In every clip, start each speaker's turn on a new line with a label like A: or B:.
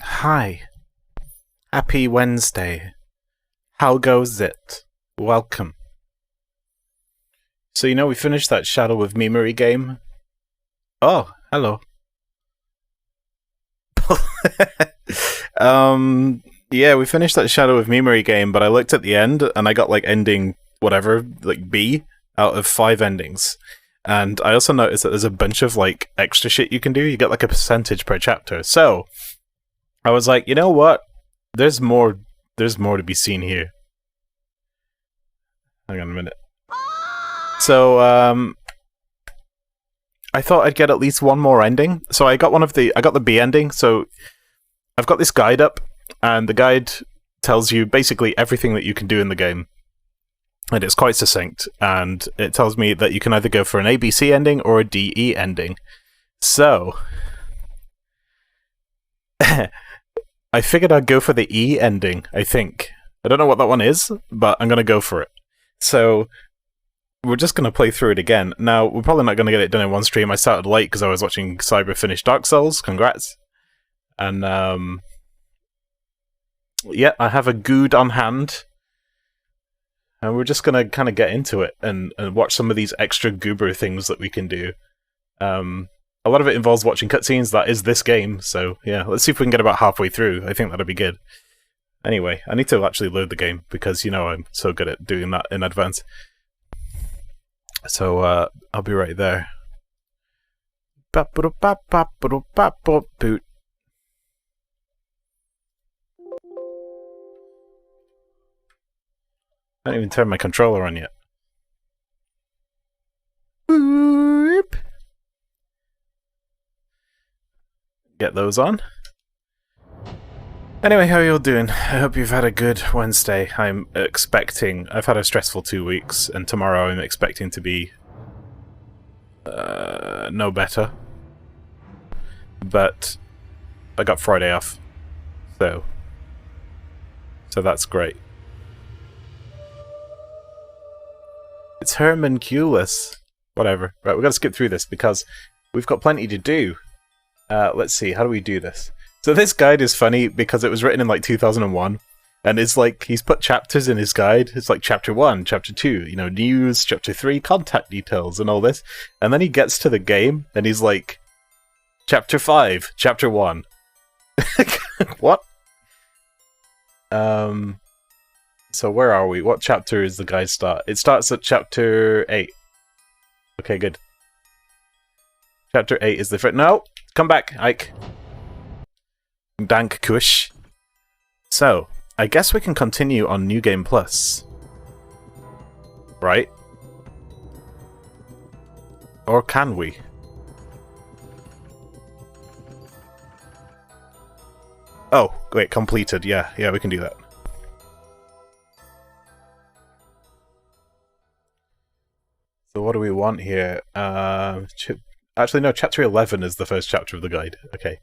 A: Hi. Happy Wednesday. How goes it? Welcome. So, we finished that Shadow of Memory game. Oh, hello. Yeah, we finished that Shadow of Memory game, but I looked at the end, and I got, ending, whatever, B, out of 5 endings. And I also noticed that there's a bunch of, extra shit you can do. You get, a percentage per chapter. So, I was like, you know what? There's more to be seen here. Hang on a minute. So, I thought I'd get at least one more ending. So I got the B ending. So I've got this guide up, and the guide tells you basically everything that you can do in the game. And it's quite succinct, and it tells me that you can either go for an ABC ending or a DE ending. So I figured I'd go for the E ending, I think. I don't know what that one is, but I'm going to go for it. So we're just going to play through it again. Now, we're probably not going to get it done in one stream. I started late because I was watching Cyber finish Dark Souls. Congrats. And, yeah, I have a good on hand. And we're just going to kind of get into it and watch some of these extra goober things that we can do. A lot of it involves watching cutscenes. That is this game. So, yeah, let's see if we can get about halfway through. I think that'll be good. Anyway, I need to actually load the game because, I'm so good at doing that in advance. So, I'll be right there. Boot. I haven't even turned my controller on yet. Boop. Get those on. Anyway, how are you all doing? I hope you've had a good Wednesday. I've had a stressful 2 weeks, and tomorrow I'm expecting to be no better. But I got Friday off, so that's great. It's Hermanculus. Whatever. Right, we've got to skip through this because we've got plenty to do. Let's see, how do we do this? So this guide is funny because it was written in 2001, and it's he's put chapters in his guide. It's chapter 1, chapter 2, news, chapter 3, contact details, and all this. And then he gets to the game, and he's like, chapter 5, chapter 1. What? So where are we? What chapter is the guide start? It starts at chapter 8. Okay, good. Chapter 8 is the first. No! Come back, Ike. Dank Kush. So, I guess we can continue on New Game Plus. Right? Or can we? Oh, wait, completed. Yeah, we can do that. So what do we want here? Actually, no, chapter 11 is the first chapter of the guide. Okay.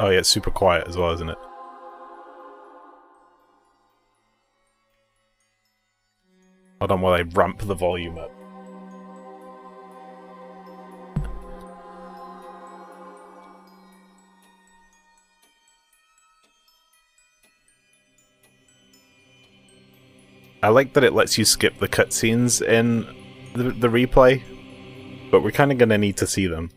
A: Oh yeah, it's super quiet as well, isn't it? Hold on while I ramp the volume up. I like that it lets you skip the cutscenes in the replay, but we're kind of going to need to see them.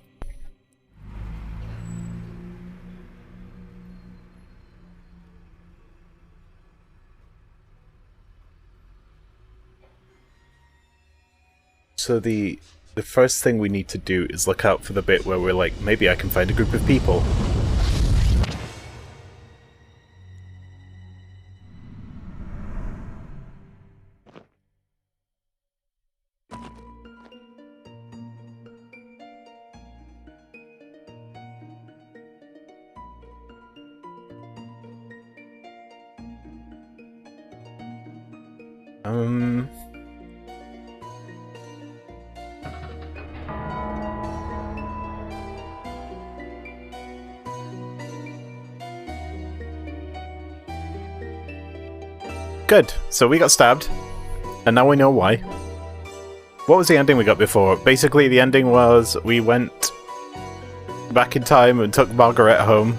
A: So the first thing we need to do is look out for the bit where we're like, maybe I can find a group of people. Good. So we got stabbed, and now we know why. What was the ending we got before? Basically, the ending was we went back in time and took Margaret home,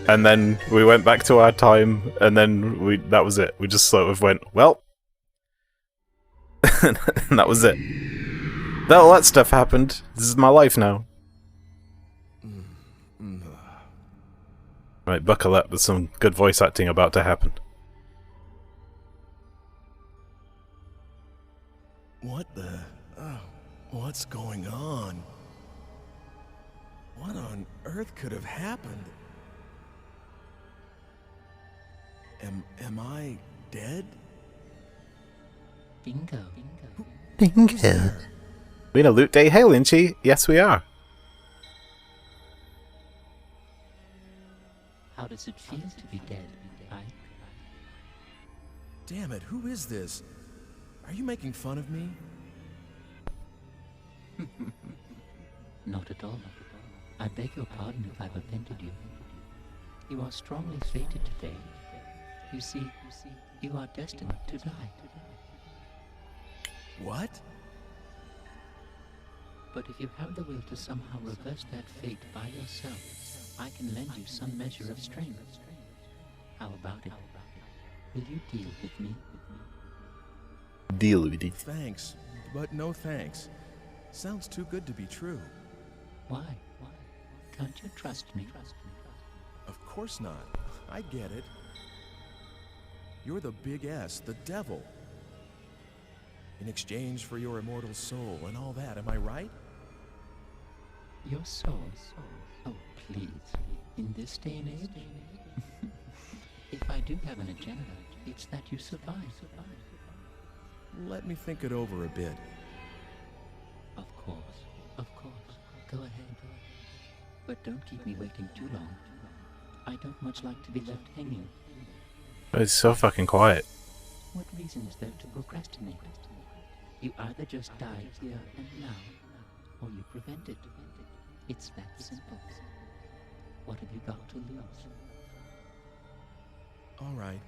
A: and then we went back to our time, and then that was it. We just sort of went, well, and that was it. All that stuff happened. This is my life now. Right, buckle up. There's some good voice acting about to happen.
B: What the... what's going on? What on earth could have happened? Am I dead?
C: Bingo.
A: Bingo. We in a loot day? Hey, Lynchy. Yes, we are.
C: How does it feel to be dead, Ike?
B: Damn it, who is this? Are you making fun of me?
C: Not at all. I beg your pardon if I've offended you. You are strongly fated today. You see, you are destined to die.
B: What?
C: But if you have the will to somehow reverse that fate by yourself, I can lend you some measure of strength. How about it? Will you deal with me?
A: Deal with it.
B: Thanks, but no thanks. Sounds too good to be true.
C: Why? Can't you trust me?
B: Of course not. I get it. You're the big S, the devil. In exchange for your immortal soul and all that, am I right?
C: Your soul? Oh, please. In this day and age? If I do have an agenda, it's that you survive.
B: Let me think it over a bit.
C: Of course. Go ahead. But don't keep me waiting too long. I don't much like to be left hanging.
A: It's so fucking quiet.
C: What reason is there to procrastinate? You either just die here and now, or you prevent it. It's that simple. What have you got to lose?
B: All right.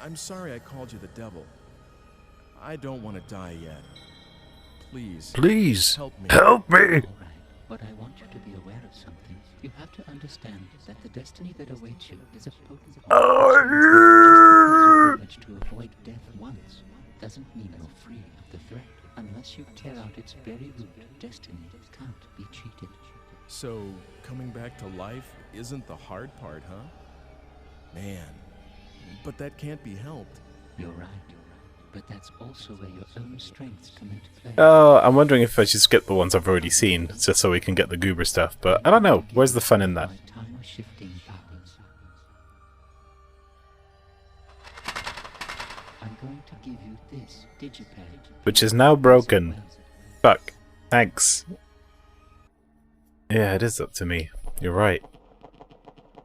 B: I'm sorry I called you the devil. I don't want to die yet. Please help me.
A: Help me!
C: All right, but I want you to be aware of something. You have to understand that the destiny that awaits you is a potent privilege to avoid death once. Doesn't mean you're free of the threat. Unless you tear out its very root, destiny can't be cheated.
B: So, coming back to life isn't the hard part, huh? Man, but that can't be helped.
C: You're right. But that's also where your own strengths come into play.
A: Oh, I'm wondering if I should skip the ones I've already seen, just so we can get the goober stuff, but I don't know. Where's the fun in that?
C: Time-shifting powers. I'm going to give you this digipad.
A: Which is now broken. Fuck. Thanks. Yeah, it is up to me. You're right.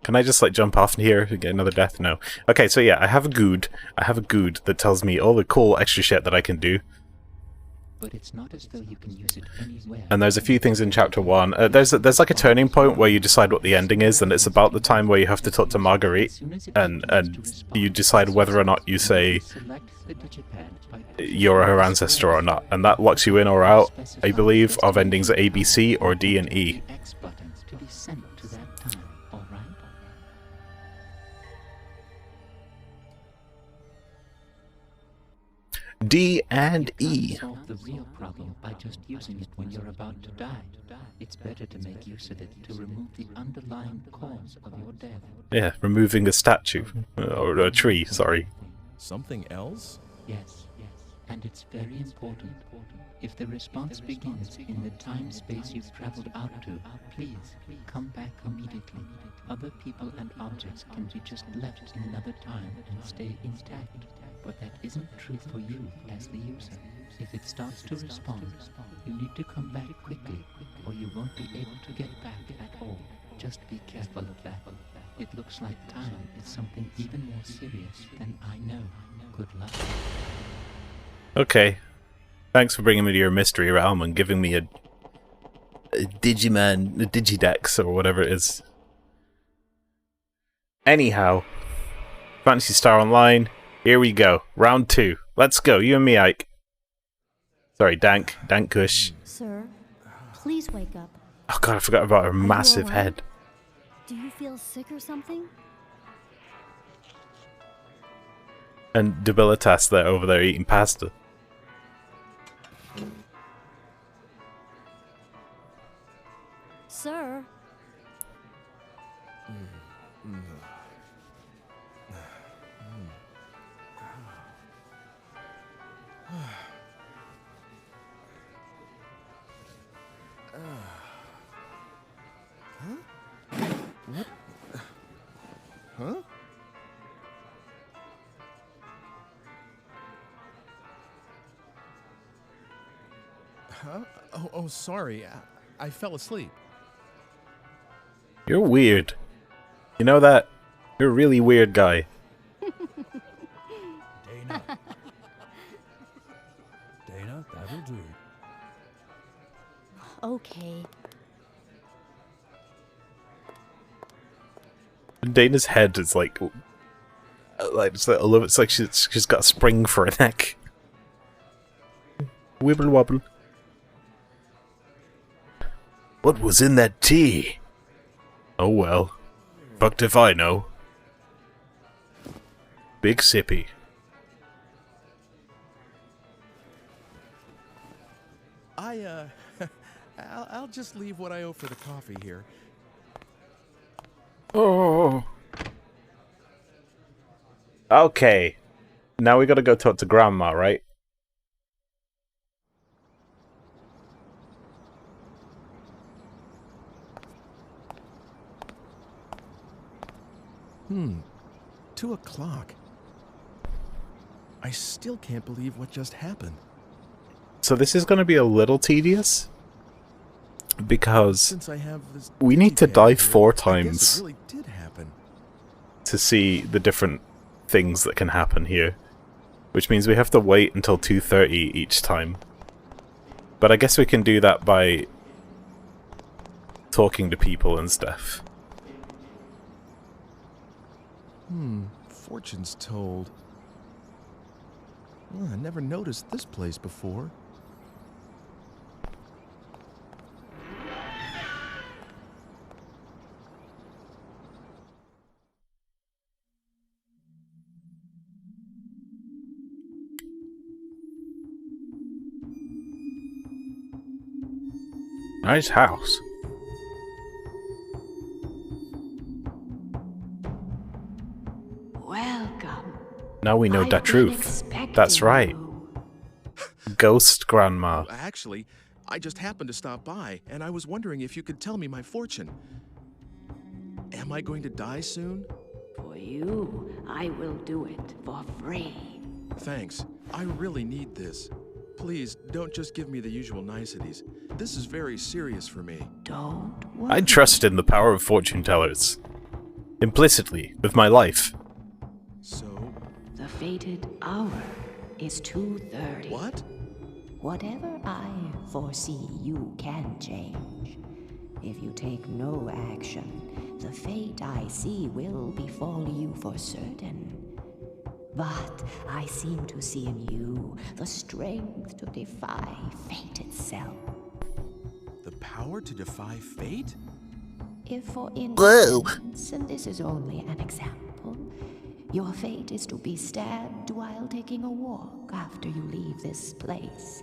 A: Can I just, like, jump off here and get another death? No. Okay, so yeah, I have a good that tells me all the cool extra shit that I can do.
C: But it's not as though you can use it anywhere.
A: And there's a few things in chapter 1. There's like a turning point where you decide what the ending is, and it's about the time where you have to talk to Marguerite, and you decide whether or not you say you're her ancestor or not, and that locks you in or out, I believe, of endings A, B, C, or D and E. D and E.
C: Solve the real problem by just using it when you're about to die. It's better to make use of it to remove the underlying cause of your death.
A: Yeah, removing a statue. Or a tree, sorry.
B: Something else?
C: Yes. And it's very important. If the response begins in the time-space you've traveled out to, please come back immediately. Other people and objects can be just left in another time and stay intact. But that isn't true for you as the user. If it starts to respond, you need to come back quickly, or you won't be able to get back at all. Just be careful of that. It looks like time is something even more serious than I know. Good luck.
A: Okay. Thanks for bringing me to your mystery realm and giving me a Digiman, a Digidex, or whatever it is. Anyhow, Fantasy Star Online. Here we go. Round 2. Let's go. You and me, Ike. Sorry, Dankush.
D: Sir, please wake up.
A: Oh god, I forgot about her
D: Are you
A: massive
D: alright?
A: head.
D: Do you feel sick or something?
A: And Debilitas there over there eating pasta.
D: Sir?
B: Huh? Huh? Oh, sorry. I fell asleep.
A: You're weird. You know that? You're a really weird guy.
E: Dana. Dana, that'll do.
D: Okay.
A: Dana's head is like it's like, I love it. It's like she's got a spring for a neck. Wibble wobble. What was in that tea? Oh well. Fucked if I know. Big sippy.
B: I'll just leave what I owe for the coffee here.
A: Oh. Okay. Now we gotta go talk to Grandma, right?
B: Hmm. 2 o'clock. I still can't believe what just happened.
A: So this is gonna be a little tedious. Because
B: Since I have this
A: we need to
B: keypad
A: die
B: here,
A: 4
B: I guess
A: times
B: it really did happen.
A: to see the different things that can happen here. Which means we have to wait until 2:30 each time. But I guess we can do that by talking to people and stuff.
B: Fortunes told. Well, I never noticed this place before.
A: Nice house.
F: Welcome.
A: Now we know
F: I've
A: the
F: been
A: truth.
F: expecting
A: That's right.
F: you.
A: Ghost Grandma.
B: Actually, I just happened to stop by, and I was wondering if you could tell me my fortune. Am I going to die soon?
F: For you, I will do it for free.
B: Thanks. I really need this. Please, don't just give me the usual niceties. This is very serious for me.
F: Don't worry.
A: I trust in the power of fortune tellers. Implicitly, with my life.
B: So,
F: The fated hour is 2:30.
B: what?
F: Whatever I foresee, you can change. If you take no action, the fate I see will befall you for certain. But I seem to see in you the strength to defy fate itself.
B: The power to defy fate?
F: If, for instance, and this is only an example, your fate is to be stabbed while taking a walk after you leave this place,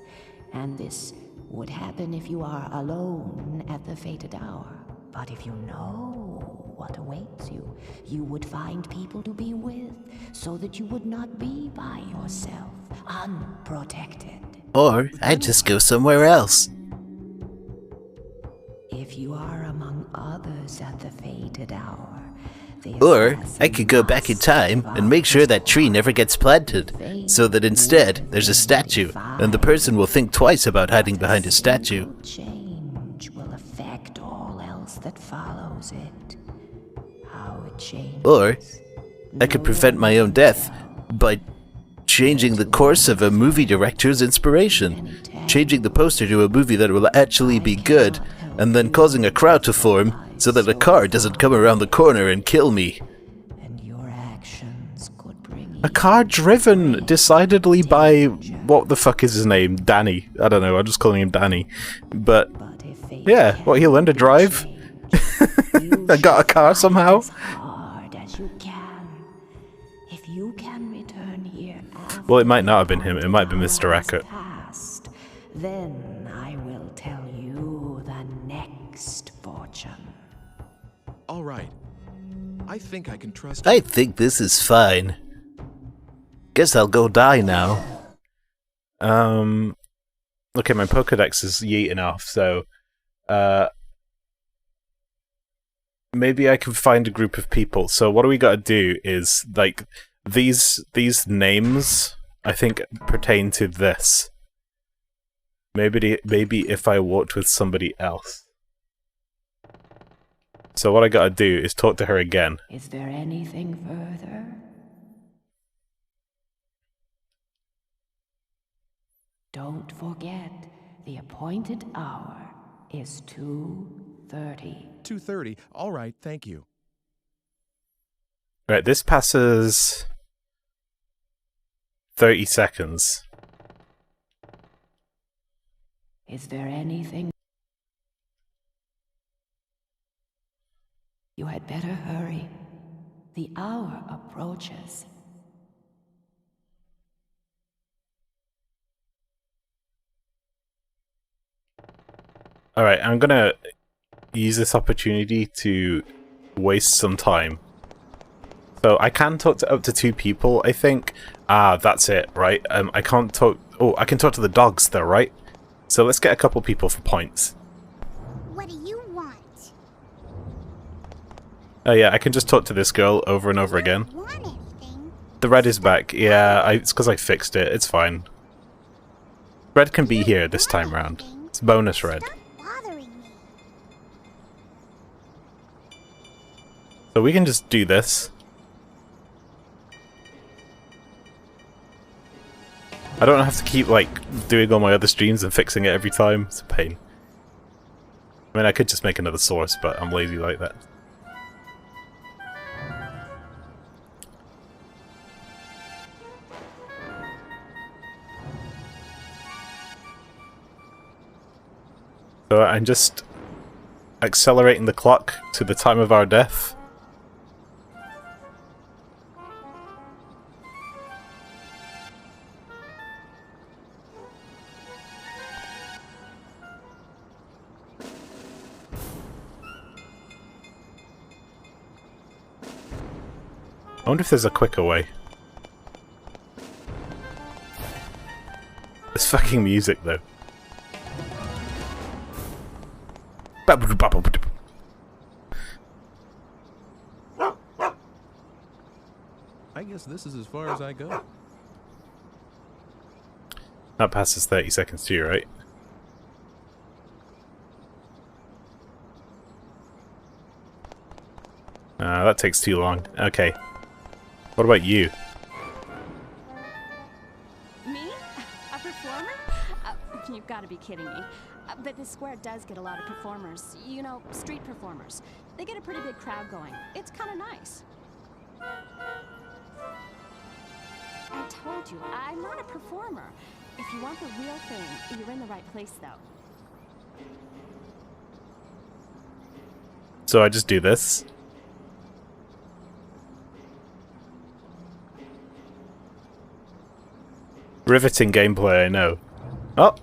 F: and this would happen if you are alone at the fated hour. But if you know what awaits you, you would find people to be with, so that you would not be by yourself, unprotected.
A: Or I'd just go somewhere else.
F: If you are among others at the fated hour, the
G: Or I
F: assassin
G: could go back in
F: must
G: time and make sure that tree never gets planted,
F: Fate
G: so that instead there's a statue, and the person will think twice about hiding behind a statue.
F: Simple change will affect all else that follows it. How it changes.
G: Or I could
F: no
G: prevent
F: one
G: my own
F: can
G: death
F: tell.
G: by changing the course of a movie director's inspiration, changing the poster to a movie that will actually be good, and then causing a crowd to form so that a car doesn't come around the corner and kill me.
F: And your actions could bring
A: A car driven decidedly by... what the fuck is his name? Danny. I don't know, I'm just calling him Danny. But, yeah, what, he learned to drive? I got a car somehow?
F: As hard as you can. If you can return here after
A: Well, it might not have been him, it might have been Mr. Eckert.
F: past, then I will tell you the next fortune.
B: All right. I think I can trust
G: I think this is fine. Guess I'll go die now.
A: Okay, my Pokedex is yeeting off, so... maybe I can find a group of people. So what do we gotta do is, like, these names, I think, pertain to this. Maybe if I walked with somebody else. So what I gotta do is talk to her again.
F: Is there anything further? Don't forget, the appointed hour is 2:30.
B: 2:30. All right, thank you.
A: Right, this passes 30 seconds.
F: Is there anything? You had better hurry. The hour approaches.
A: Alright, I'm gonna use this opportunity to waste some time. So I can talk to up to 2 people, I think. Ah, that's it, right? I can't talk... Oh, I can talk to the dogs though, right? So let's get a couple people for points.
E: What do you want?
A: Oh yeah, I can just talk to this girl over and over again.
E: Want anything?
A: The red is back. Yeah, it's because I fixed it. It's fine. Red can be here this time round. It's bonus red.
E: Stop bothering me.
A: So we can just do this. I don't have to keep, like, doing all my other streams and fixing it every time. It's a pain. I mean, I could just make another source, but I'm lazy like that. So I'm just accelerating the clock to the time of our death. I wonder if there's a quicker way. This fucking music, though.
B: I guess this is as far as I go.
A: That passes 30 seconds too, right? That takes too long. Okay. What about you?
H: Me? A performer? You've got to be kidding me. But this square does get a lot of performers. You know, street performers. They get a pretty big crowd going. It's kind of nice. I told you, I'm not a performer. If you want the real thing, you're in the right place, though.
A: So I just do this. Riveting gameplay, I know. Oh!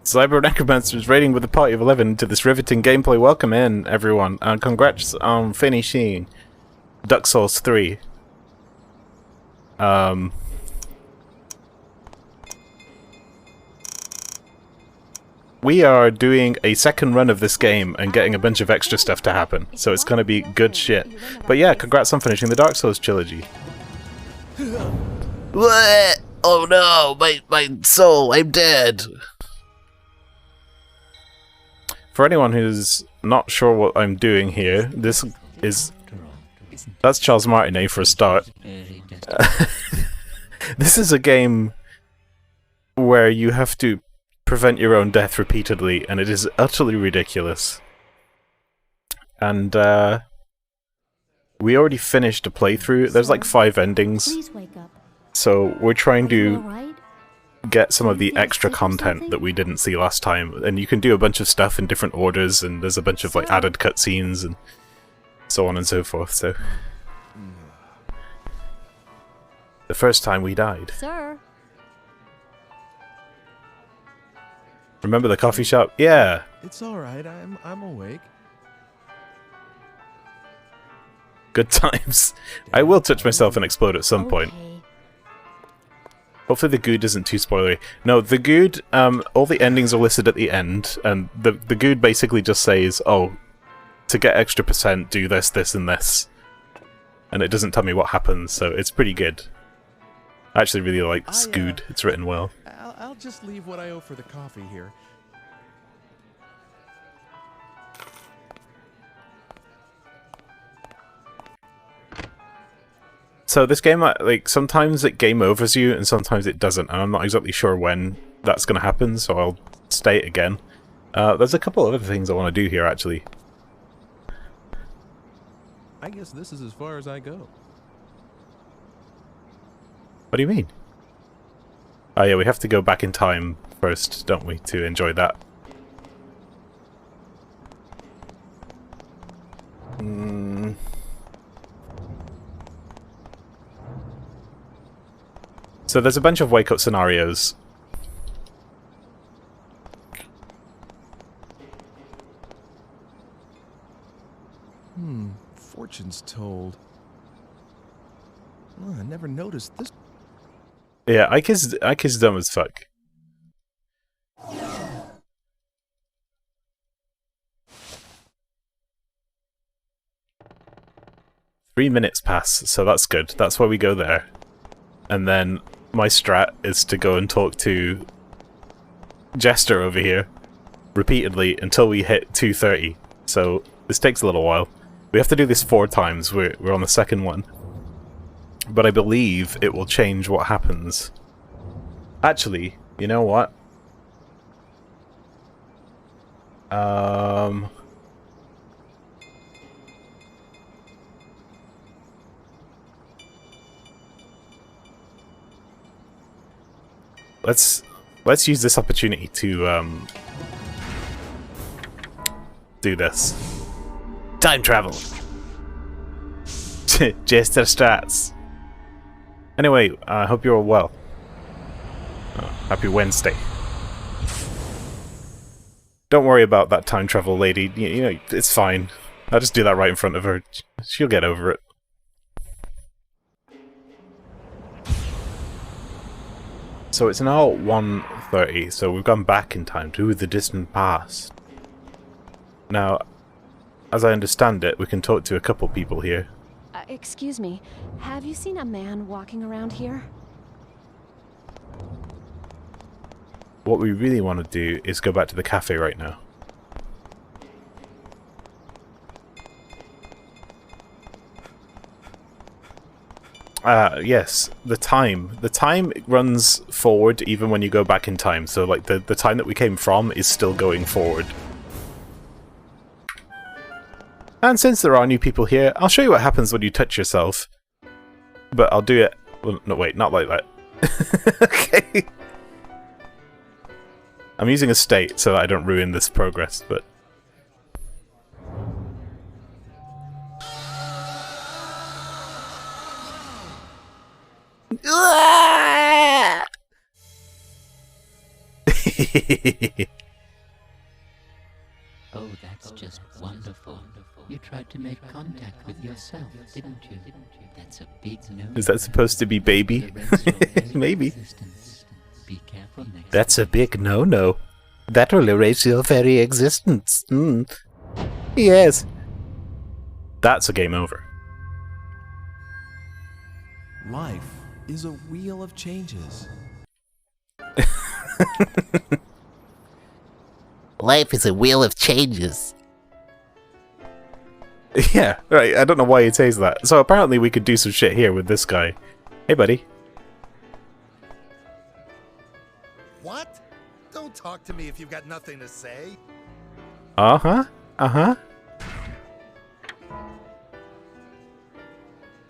A: Cyber Necromancer is raiding with a party of 11 to this riveting gameplay. Welcome in, everyone, and congrats on finishing Dark Souls 3. We are doing a second run of this game and getting a bunch of extra stuff to happen, so it's gonna be good shit. But yeah, congrats on finishing the Dark Souls trilogy.
G: What? Oh no, my soul, I'm dead.
A: For anyone who's not sure what I'm doing here, this is... That's Charles Martinet for a start. This is a game where you have to prevent your own death repeatedly, and it is utterly ridiculous. And, we already finished a playthrough. There's like 5 endings.
D: Please wake up.
A: So we're trying
D: Are you
A: to
D: alright?
A: get some of
D: Do you
A: the
D: feel
A: extra
D: sick or
A: content
D: something?
A: that we didn't see last time, and you can do a bunch of stuff in different orders, and there's a bunch of like
D: Sir?
A: added cutscenes and so on and so forth. So the first time we died.
D: Sir?
A: Remember the coffee shop? Yeah.
B: It's all right. I'm awake.
A: Good times. I will touch myself and explode at some point.
D: Okay.
A: Hopefully the good isn't too spoilery. No, the good, all the endings are listed at the end, and the good basically just says, oh, to get extra percent, do this, this, and this. And it doesn't tell me what happens, so it's pretty good. I actually really like Scood. It's written well.
B: I'll just leave what I owe for the coffee here.
A: So this game, like, sometimes it game overs you, and sometimes it doesn't, and I'm not exactly sure when that's going to happen, so I'll state again. There's a couple of other things I want to do here, actually.
B: I guess this is as far as I go.
A: What do you mean? Oh yeah, we have to go back in time first, don't we, to enjoy that. So there's a bunch of wake-up scenarios.
B: Fortune's told. Oh, I never noticed this.
A: Yeah, Ike is dumb as fuck. "3 minutes pass, so that's good. That's why we go there. And then my strat is to go and talk to Jester over here repeatedly until we hit 2:30. So this takes a little while. We have to do this 4 times. We're on the second one. But I believe it will change what happens. Actually, you know what? Let's use this opportunity to do this. Time travel. Jester strats. Anyway, I hope you're all well. Happy Wednesday. Don't worry about that time travel lady. You know, it's fine. I'll just do that right in front of her. She'll get over it. So it's now 1:30, so we've gone back in time to the distant past. Now, as I understand it, we can talk to a couple people here.
H: Excuse me, have you seen a man walking around here?
A: What we really want to do is go back to the cafe right now. Yes, the time. The time runs forward even when you go back in time, so like the time that we came from is still going forward. And since there are new people here, I'll show you what happens when you touch yourself. But I'll do it... Well, no, wait, not like that. Okay. I'm using a state so that I don't ruin this progress, but...
C: Oh, that's just wonderful. You tried to make contact with yourself, didn't you? That's a big no.
A: Is that supposed to be baby? Maybe.
C: Be careful next
G: That's a big no-no. That will erase your very existence. Yes.
A: That's a game over.
B: Life is a wheel of changes.
G: Life is a wheel of changes.
A: Yeah, right, I don't know why he says that. So apparently we could do some shit here with this guy. Hey, buddy.
I: What? Don't talk to me if you've got nothing to say.
A: Uh-huh. Uh-huh.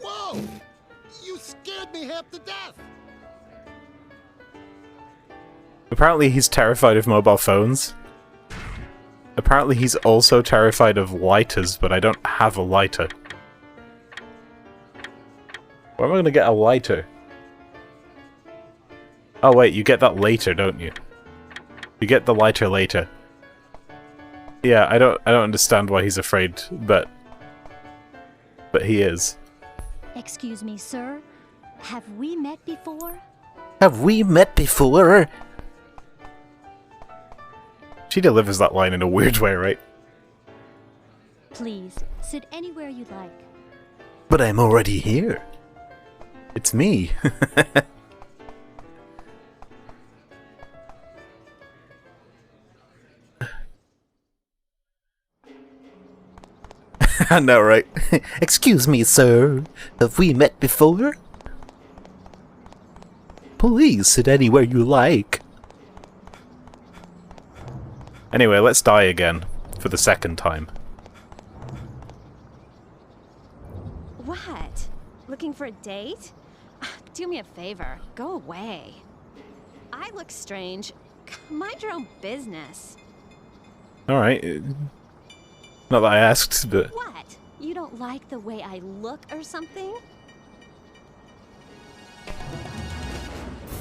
I: Whoa! You scared me half to death!
A: Apparently he's terrified of mobile phones. Apparently he's also terrified of lighters, but I don't have a lighter. Where am I going to get a lighter? Oh wait, you get that later, don't you? You get the lighter later. Yeah, I don't understand why he's afraid, but he is.
D: Excuse me, sir. Have we met before?
G: Have we met before?
A: She delivers that line in a weird way, right?
D: Please, sit anywhere you'd like.
G: But I'm already here.
A: It's me. I know, right?
G: Excuse me, sir. Have we met before? Please sit anywhere you like.
A: Anyway, let's die again. For the second time.
H: What? Looking for a date? Do me a favor. Go away. I look strange. Mind your own business.
A: Alright. Not that I asked, but...
H: What? You don't like the way I look or something?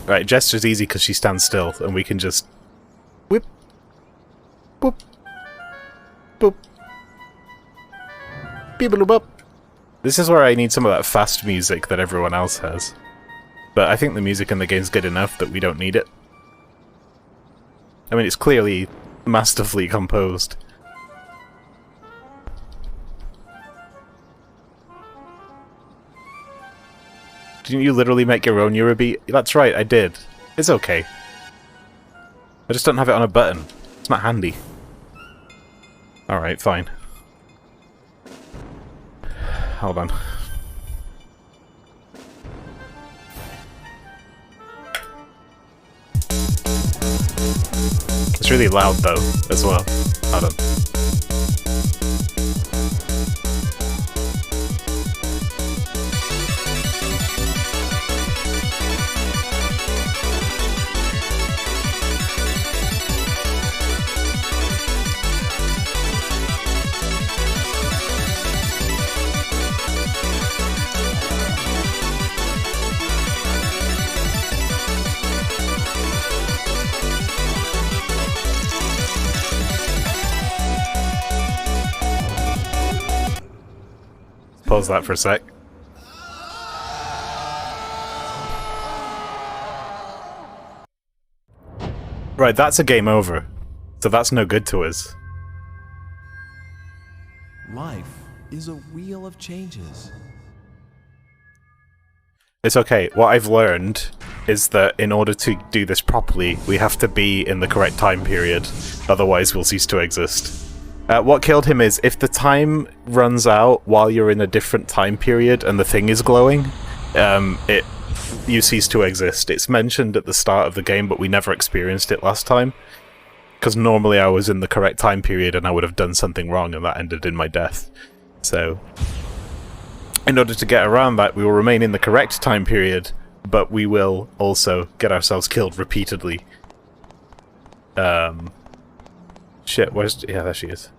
A: Right, gesture's easy because she stands still, and we can just... Whip. Boop. Boop. Beep-a-loop-up. This is where I need some of that fast music that everyone else has. But I think the music in the game's good enough that we don't need it. I mean, it's clearly masterfully composed. Didn't you literally make your own Eurobeat? That's right, I did. It's okay. I just don't have it on a button. It's not handy. Alright, fine. Hold on. It's really loud though, as well. Hold on. Pause that for a sec. Right, that's a game over. So that's no good to us.
B: Life is a wheel of changes.
A: It's okay. What I've learned is that in order to do this properly, we have to be in the correct time period. Otherwise, we'll cease to exist. What killed him is, if the time runs out while you're in a different time period and the thing is glowing, you cease to exist. It's mentioned at the start of the game, but we never experienced it last time. Because normally I was in the correct time period and I would have done something wrong and that ended in my death. So, in order to get around that, we will remain in the correct time period, but we will also get ourselves killed repeatedly. Shit, where's... yeah, there she is.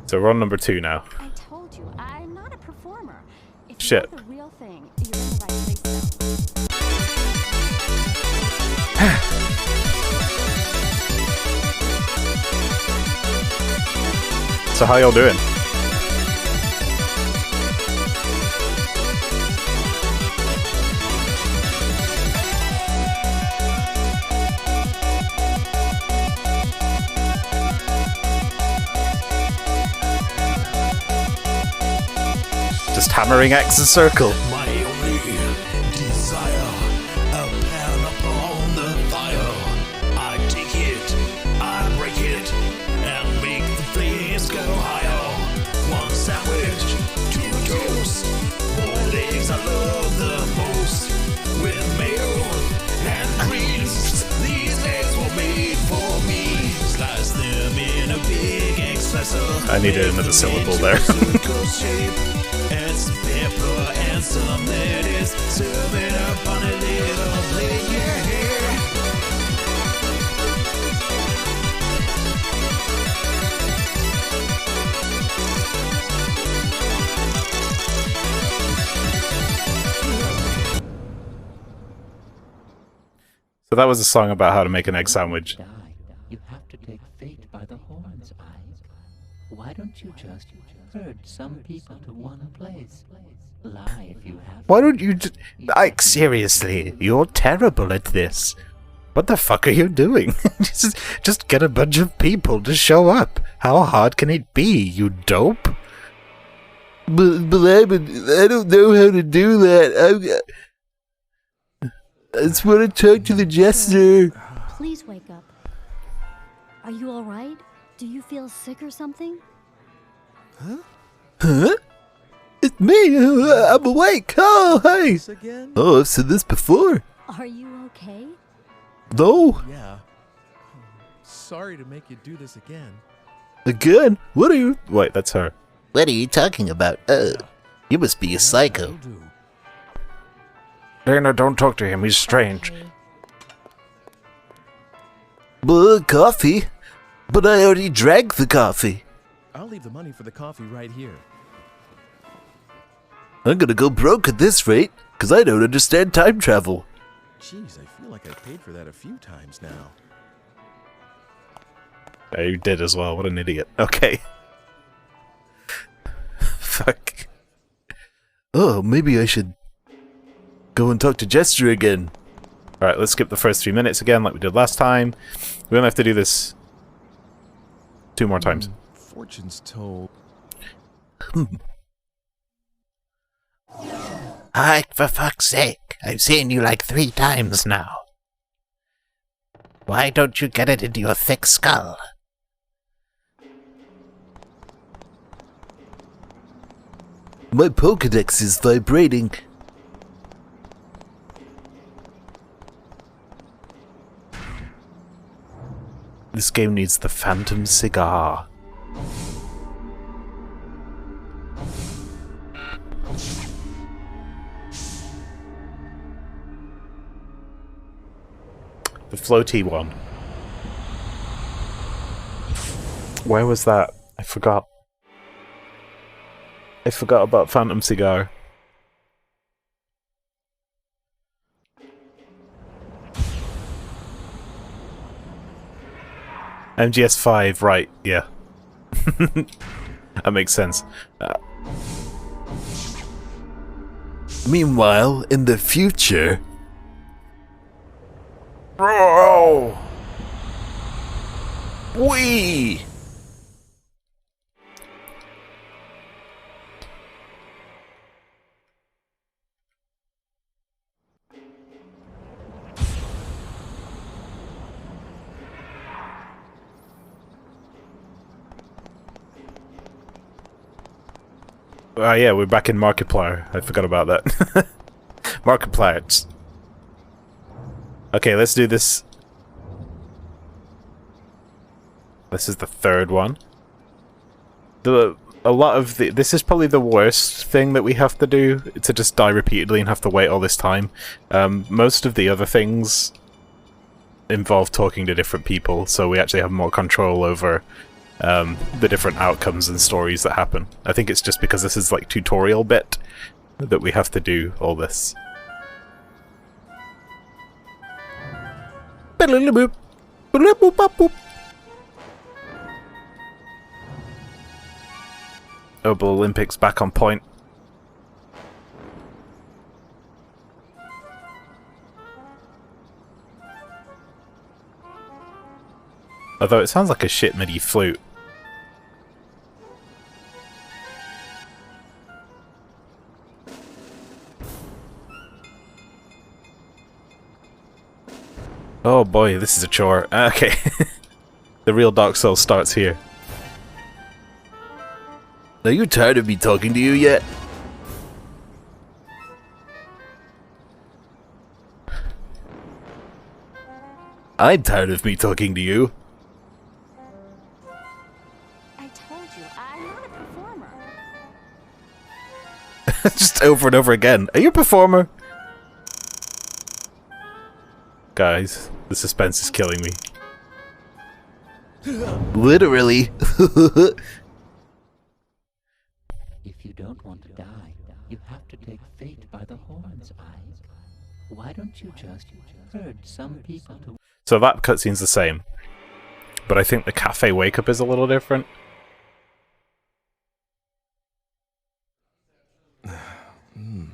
A: So we're on number 2 now.
H: I told you, I'm not a performer. If
A: Shit.
H: you're the real thing, you're in the right place though.
A: So how y'all doing? Just hammering X a circle.
J: My only desire, a pan upon the fire. I take it, I break it, and make the flames go higher. One sandwich, 2 toast, 4 eggs I love the most. With mayo and creams, these eggs were made for me. Slice them in a big egg slicer.
A: I needed another syllable there.
J: And some pepper and some that is serving up on a little plate, yeah.
A: So that was a song about how to make an egg sandwich.
C: You have to take fate by the horns, Ike. Why don't you just herd some people to one place? Lie if you have.
G: Why don't you just... Ike, seriously, you're terrible at this. What the fuck are you doing? just get a bunch of people to show up. How hard can it be, you dope? But I don't know how to do that. I just want to talk to the jester.
D: Please wake up. Are you alright? Do you feel sick or something?
G: Huh? It's me. I'm awake. Oh, hey.
B: Again?
G: Oh, I've said this before.
D: Are you okay?
G: No.
B: Yeah. Sorry to make you do this again.
G: Again? What are you...
A: Wait, that's her.
G: What are you talking about? You must be a psycho.
A: Dana, don't talk to him. He's strange.
G: Coffee? But I already drank the coffee.
B: I'll leave the money for the coffee right here.
G: I'm gonna go broke at this rate, because I don't understand time travel.
B: Jeez, I feel like I paid for that a few times now.
A: Yeah, you did as well. What an idiot. Okay. Fuck.
G: Oh, maybe I should go and talk to Jester again.
A: Alright, let's skip the first 3 minutes again like we did last time. We don't have to do this 2 more times.
B: Fortune's told.
G: Ike, for fuck's sake. I've seen you like 3 times now. Why don't you get it into your thick skull? My Pokedex is vibrating.
A: This game needs the Phantom Cigar. The floaty one. Where was that? I forgot. I forgot about Phantom Cigar. MGS5, right, yeah. That makes sense.
G: Meanwhile, in the future...
A: Bro!
G: Wee!
A: Yeah, we're back in Markiplier. I forgot about that. Markiplier. Okay, let's do this. This is the 3rd one. This is probably the worst thing that we have to do, to just die repeatedly and have to wait all this time. Most of the other things involve talking to different people, so we actually have more control over the different outcomes and stories that happen. I think it's just because this is like tutorial bit that we have to do all this. Herbal Olympics back on point. Although it sounds like a shit MIDI flute. Oh boy, this is a chore. Okay. The real Dark Souls starts here.
G: Are you tired of me talking to you yet? I'm tired of me talking to you.
H: I told you, I'm not a performer.
A: Just over and over again. Are you a performer? Guys, the suspense is killing me. Literally.
C: If you don't want to die, you have to take fate by the horns, Ike. Why don't you just herd some people to...
A: So that cutscene's the same. But I think the cafe wake-up is a little different.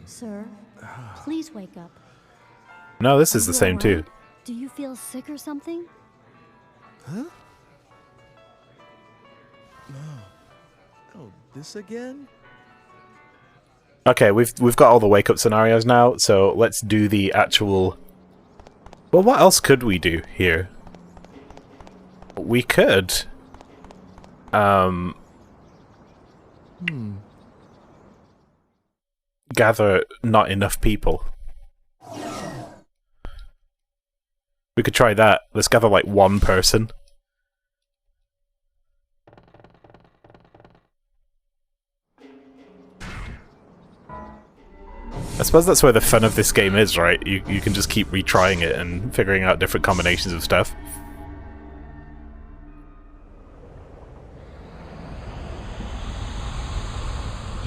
D: Sir, please wake up.
A: No, this is
D: Are
A: the
D: you
A: same
D: all
A: too.
D: right? Do you feel sick or something?
B: Huh? Oh, this again?
A: Okay, we've got all the wake-up scenarios now, so let's do the actual... Well, what else could we do here? We could... gather not enough people. We could try that. Let's gather like one person. I suppose that's where the fun of this game is, right? You can just keep retrying it and figuring out different combinations of stuff.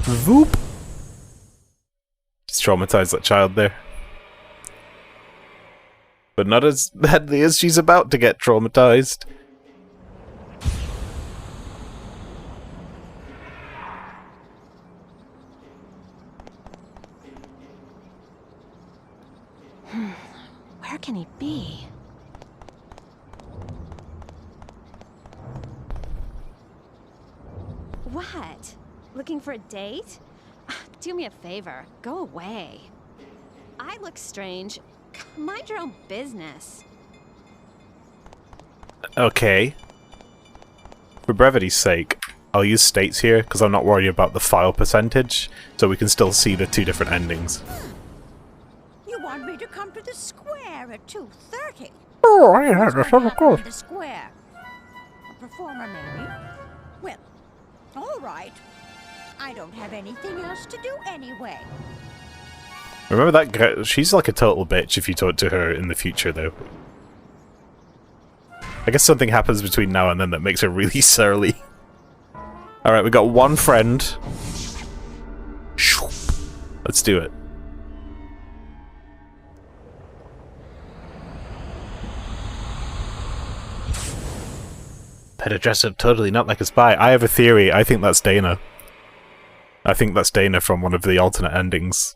A: Voop! Just traumatized that child there. But not as badly as she's about to get traumatized.
H: Where can he be? What? Looking for a date? Do me a favor. Go away. I look strange. Mind your own business.
A: Okay. For brevity's sake, I'll use states here, because I'm not worried about the file percentage, so we can still see the two different endings.
K: You want me to come to the square at 2:30?
G: Oh, yes, of course.
K: The square. A performer, maybe? Well, all right. I don't have anything else to do anyway.
A: Remember that girl? She's like a total bitch if you talk to her in the future, though. I guess something happens between now and then that makes her really surly. Alright, we got one friend. Let's do it. Better dress up totally not like a spy. I have a theory. I think that's Dana. I think that's Dana from one of the alternate endings.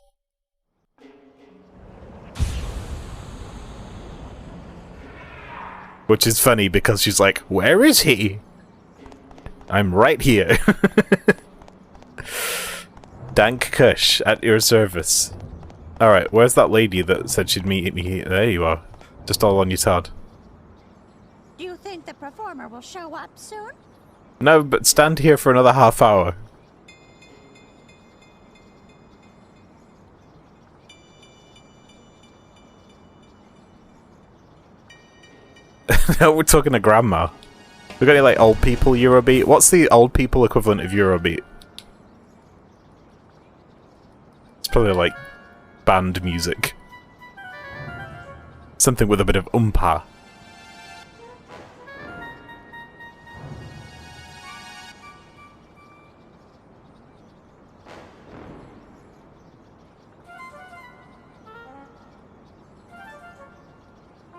A: Which is funny because she's like, where is he? I'm right here. Dank Kush, at your service. Alright, where's that lady that said she'd meet me? There you are. Just all on your Todd.
K: Do you think the performer will show up soon?
A: No, but stand here for another half hour. No, we're talking to Grandma. We got any, like, old people Eurobeat? What's the old people equivalent of Eurobeat? It's probably, like, band music. Something with a bit of oompa.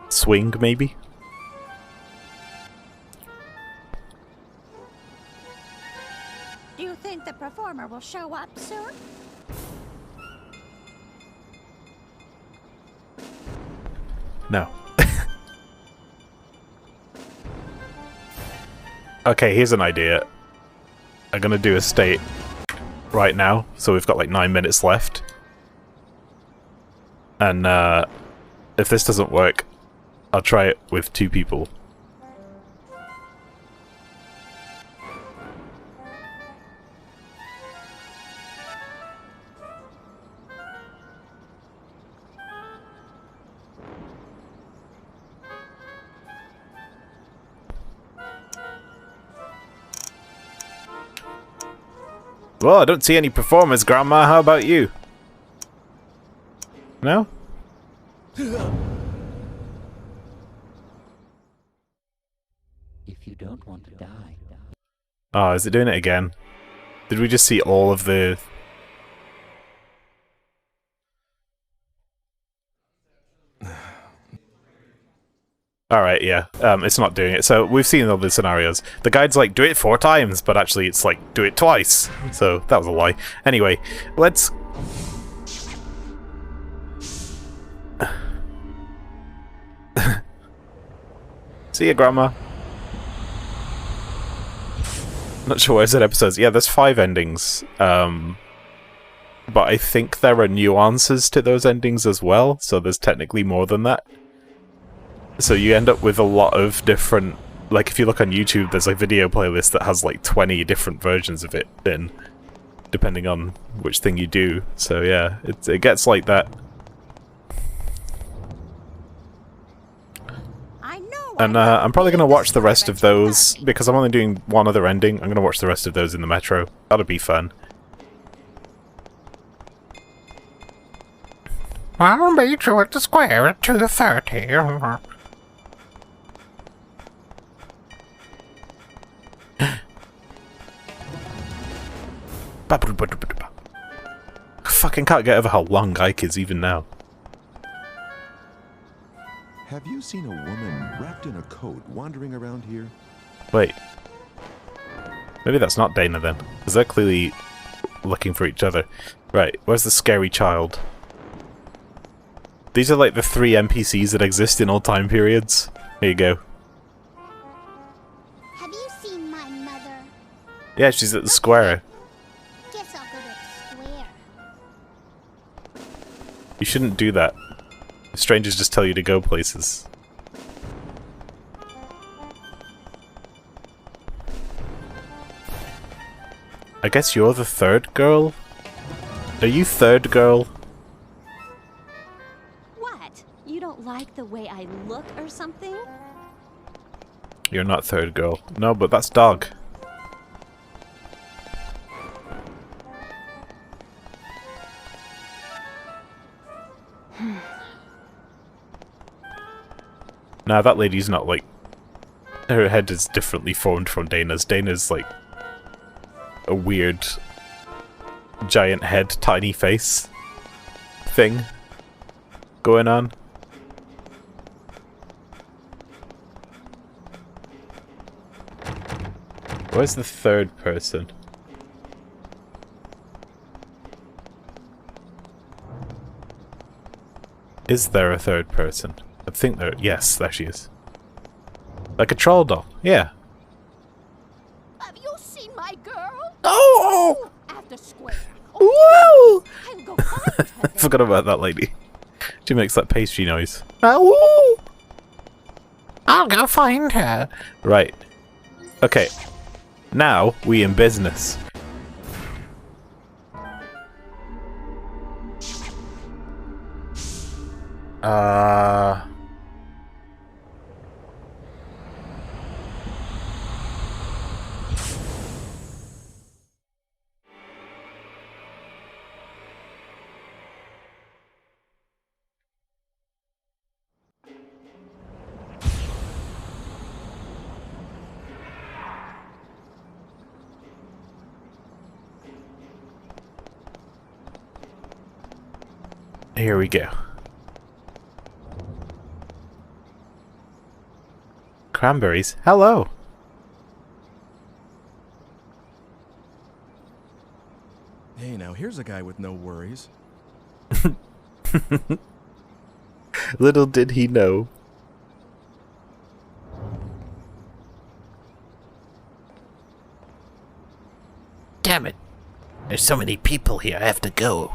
A: Swing, maybe?
K: Do you think the performer will show up soon?
A: No. Okay, here's an idea. I'm gonna do a state right now, so we've got like 9 minutes left. And if this doesn't work, I'll try it with 2 people. Well, I don't see any performers, Grandma. How about you? No?
C: If you don't want to die.
A: Oh, is it doing it again? Did we just see all of the... Alright, yeah. It's not doing it. So, we've seen all the scenarios. The guide's like, do it 4 times, but actually it's like, do it twice. So, that was a lie. Anyway, let's... See ya, Grandma. Not sure why I said episodes. Yeah, there's 5 endings. But I think there are nuances to those endings as well, so there's technically more than that. So you end up with a lot of different... Like, if you look on YouTube, there's a video playlist that has like 20 different versions of it in, depending on which thing you do. So yeah, it gets like that. And I'm probably going to watch the rest of those, because I'm only doing one other ending. I'm going to watch the rest of those in the metro. That'll be fun.
G: I'll meet you at the square at 2:30.
A: Fucking can't get over how long Ike is even now.
B: Have you seen a woman wrapped in a coat wandering around here?
A: Wait. Maybe that's not Dana then, because they're clearly looking for each other. Right, where's the scary child? These are like the 3 NPCs that exist in all time periods. Here you go.
E: Have you seen my mother?
A: Yeah, she's at the square.
E: Guess I'll go to the square.
A: You shouldn't do that. Strangers just tell you to go places. I guess you're the 3rd girl? Are you 3rd girl?
H: What? You don't like the way I look or something?
A: You're not 3rd girl. No, but that's dog. Nah, that lady's not like... Her head is differently formed from Dana's. Dana's like... a weird... giant head, tiny face... thing... going on. Where's the 3rd person? Is there a 3rd person? I think there... Yes, there she is. Like a troll doll. Yeah.
K: Have you seen my girl?
A: Oh!
K: At the square.
A: Woo!
K: I'll go find her.
A: I forgot about that lady. She makes that pastry noise. Oh!
G: I'll go find her.
A: Right. Okay. Now, we in business. Here we go. Cranberries? Hello!
B: Hey, now here's a guy with no worries.
A: Little did he know.
G: Damn it. There's so many people here, I have to go.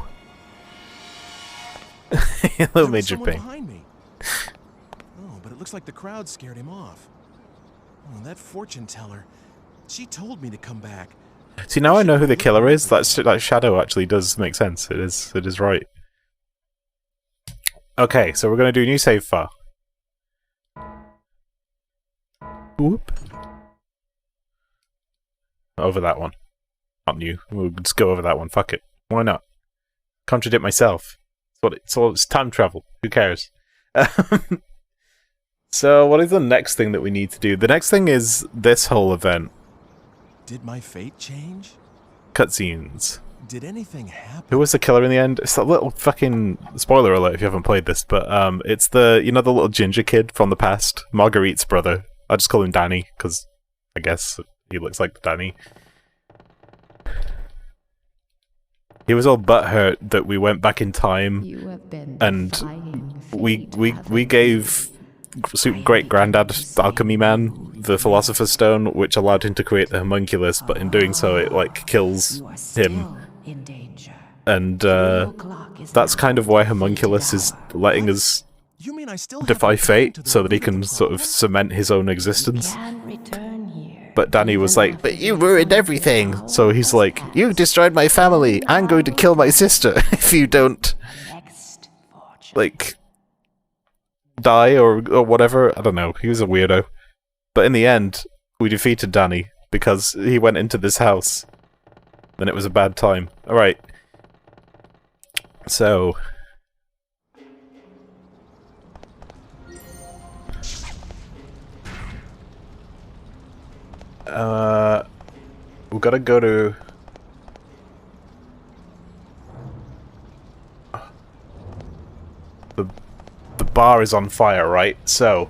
A: Hello, Major
B: Someone
A: Ping.
B: behind me. Oh, but it looks like the crowd scared him off. Oh, that fortune teller. She told me to come back.
A: See, now I know who the killer is. That shadow actually does make sense. It is right. Okay, so we're gonna do a new save file. Whoop. Over that one. Not new. We'll just go over that one. Fuck it. Why not? Contradict myself. It's time travel. Who cares? So, what is the next thing that we need to do? The next thing is this whole event.
B: Did my fate change?
A: Cutscenes.
B: Did anything happen?
A: Who was the killer in the end? It's that little fucking spoiler alert if you haven't played this, but it's the the little ginger kid from the past, Marguerite's brother. I just call him Danny because I guess he looks like Danny. He was all butthurt that we went back in time, and we gave great granddad alchemy man the philosopher's stone, which allowed him to create the homunculus, but in doing so it like kills him. And that's kind of why homunculus is letting us defy fate so that he can sort of cement his own existence. But Danny was like, but you ruined everything! So he's like, you've destroyed my family! I'm going to kill my sister if you don't, like, die or whatever. I don't know. He was a weirdo. But in the end, we defeated Danny because he went into this house. Then it was a bad time. Alright. So... we've got to go to... The bar is on fire, right? So,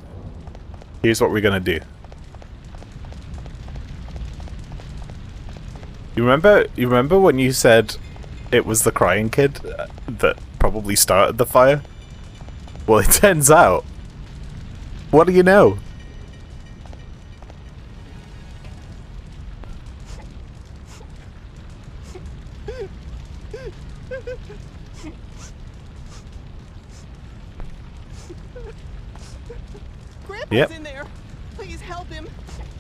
A: here's what we're gonna do. You remember when you said it was the crying kid that probably started the fire? Well, it turns out... What do you know? Yep.
L: In there. Please help him.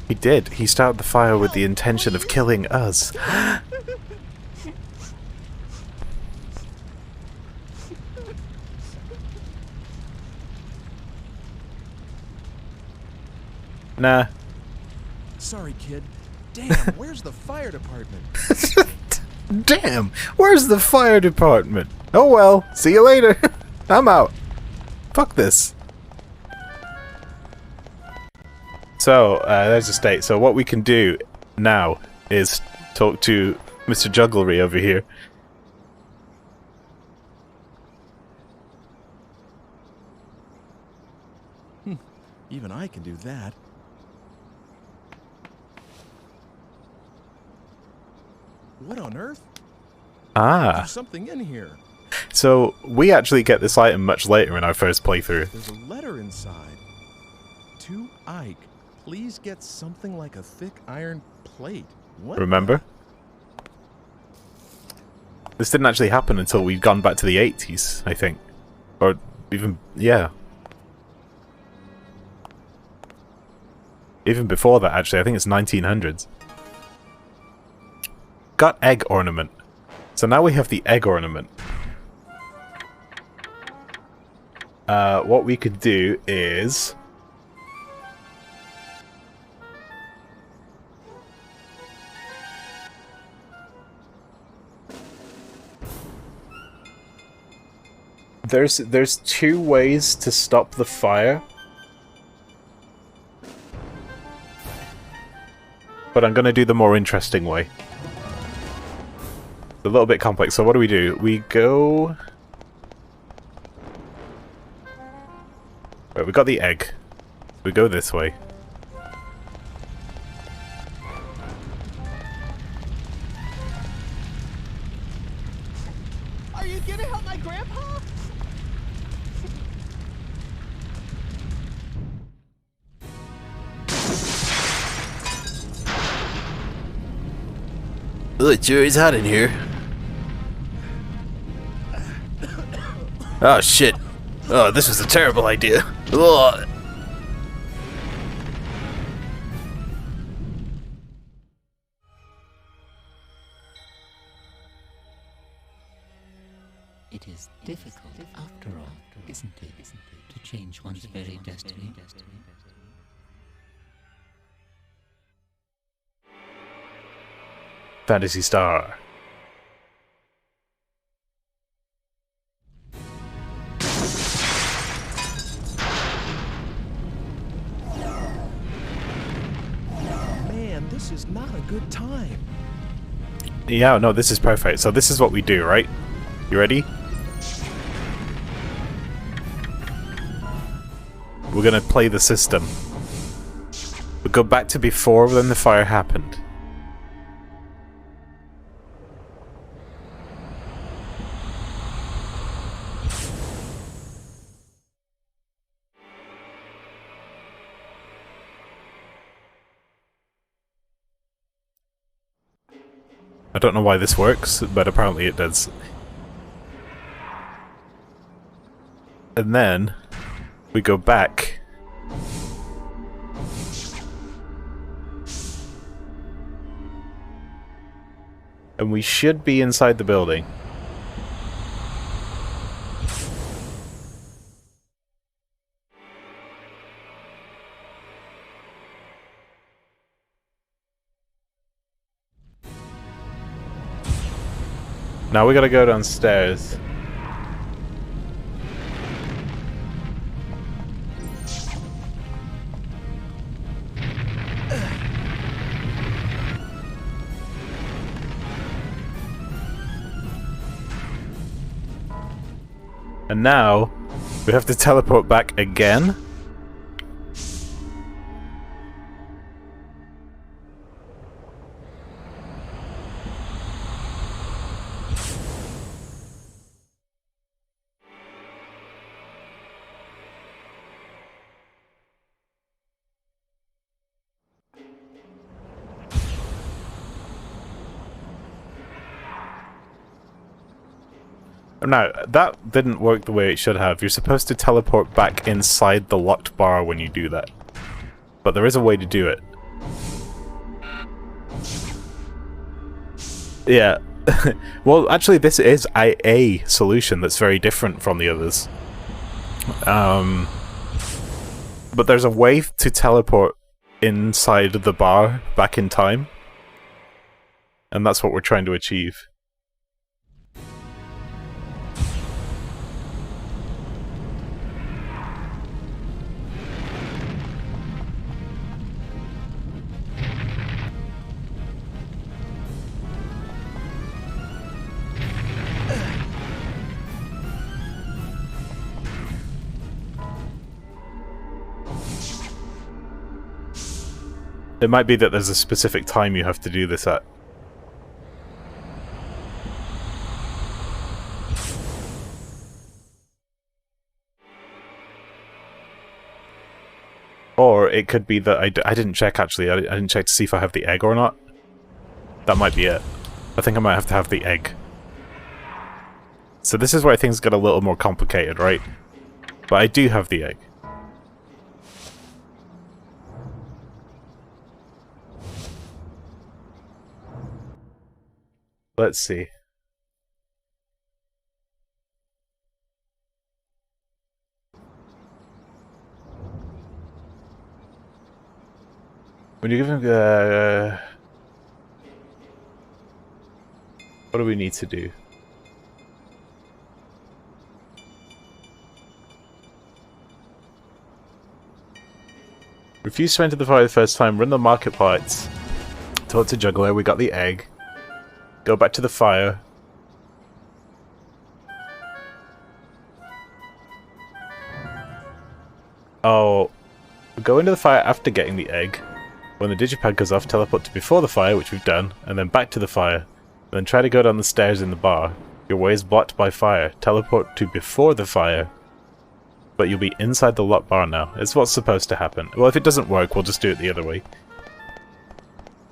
A: He did. He started the fire with the intention of killing us. Nah.
B: Sorry, kid. Damn, where's the fire department?
A: Damn, where's the fire department? Oh well, see you later. I'm out. Fuck this. So, there's the state. So what we can do now is talk to Mr. Jugglery over here.
B: Even I can do that. What on earth?
A: Ah.
B: There's something in here.
A: So, we actually get this item much later in our first playthrough.
B: There's a letter inside. To Ike. Please get something like a thick iron plate. What?
A: Remember? This didn't actually happen until we'd gone back to the 80s, I think. Or even, yeah. Even before that, actually. I think it's 1900s. Got egg ornament. So now we have the egg ornament. What we could do is... There's two ways to stop the fire. But I'm gonna do the more interesting way. It's a little bit complex, so what do? We go... Right, we got the egg. We go this way.
L: Are you gonna help my grandpa?
G: Oh, it sure is hot in here. Oh shit. Oh, this was a terrible idea. Ugh.
C: It is difficult, after all, isn't it, to change one's very destiny?
A: Phantasy Star.
B: Man, this is not a good time.
A: Yeah, no, this is perfect. So this is what we do, right? You ready? We're gonna play the system. We go back to before when the fire happened. I don't know why this works, but apparently it does. And then we go back. And we should be inside the building. Now we gotta go downstairs. And now we have to teleport back again. Now, that didn't work the way it should have. You're supposed to teleport back inside the locked bar when you do that. But there is a way to do it. Yeah. Well, actually, this is a solution that's very different from the others. But there's a way to teleport inside the bar back in time. And that's what we're trying to achieve. It might be that there's a specific time you have to do this at. Or it could be that I didn't check actually, I didn't check to see if I have the egg or not. That might be it. I think I might have to have the egg. So this is where things get a little more complicated, right? But I do have the egg. Let's see. When you give him what do we need to do? Refuse to enter the fire the first time, run the market parts. Talk to Juggler, we got the egg. Go back to the fire. Oh, go into the fire after getting the egg. When the digipad goes off, teleport to before the fire, which we've done, and then back to the fire. Then try to go down the stairs in the bar. Your way is blocked by fire. Teleport to before the fire. But you'll be inside the locked bar now. It's what's supposed to happen. Well, if it doesn't work, we'll just do it the other way.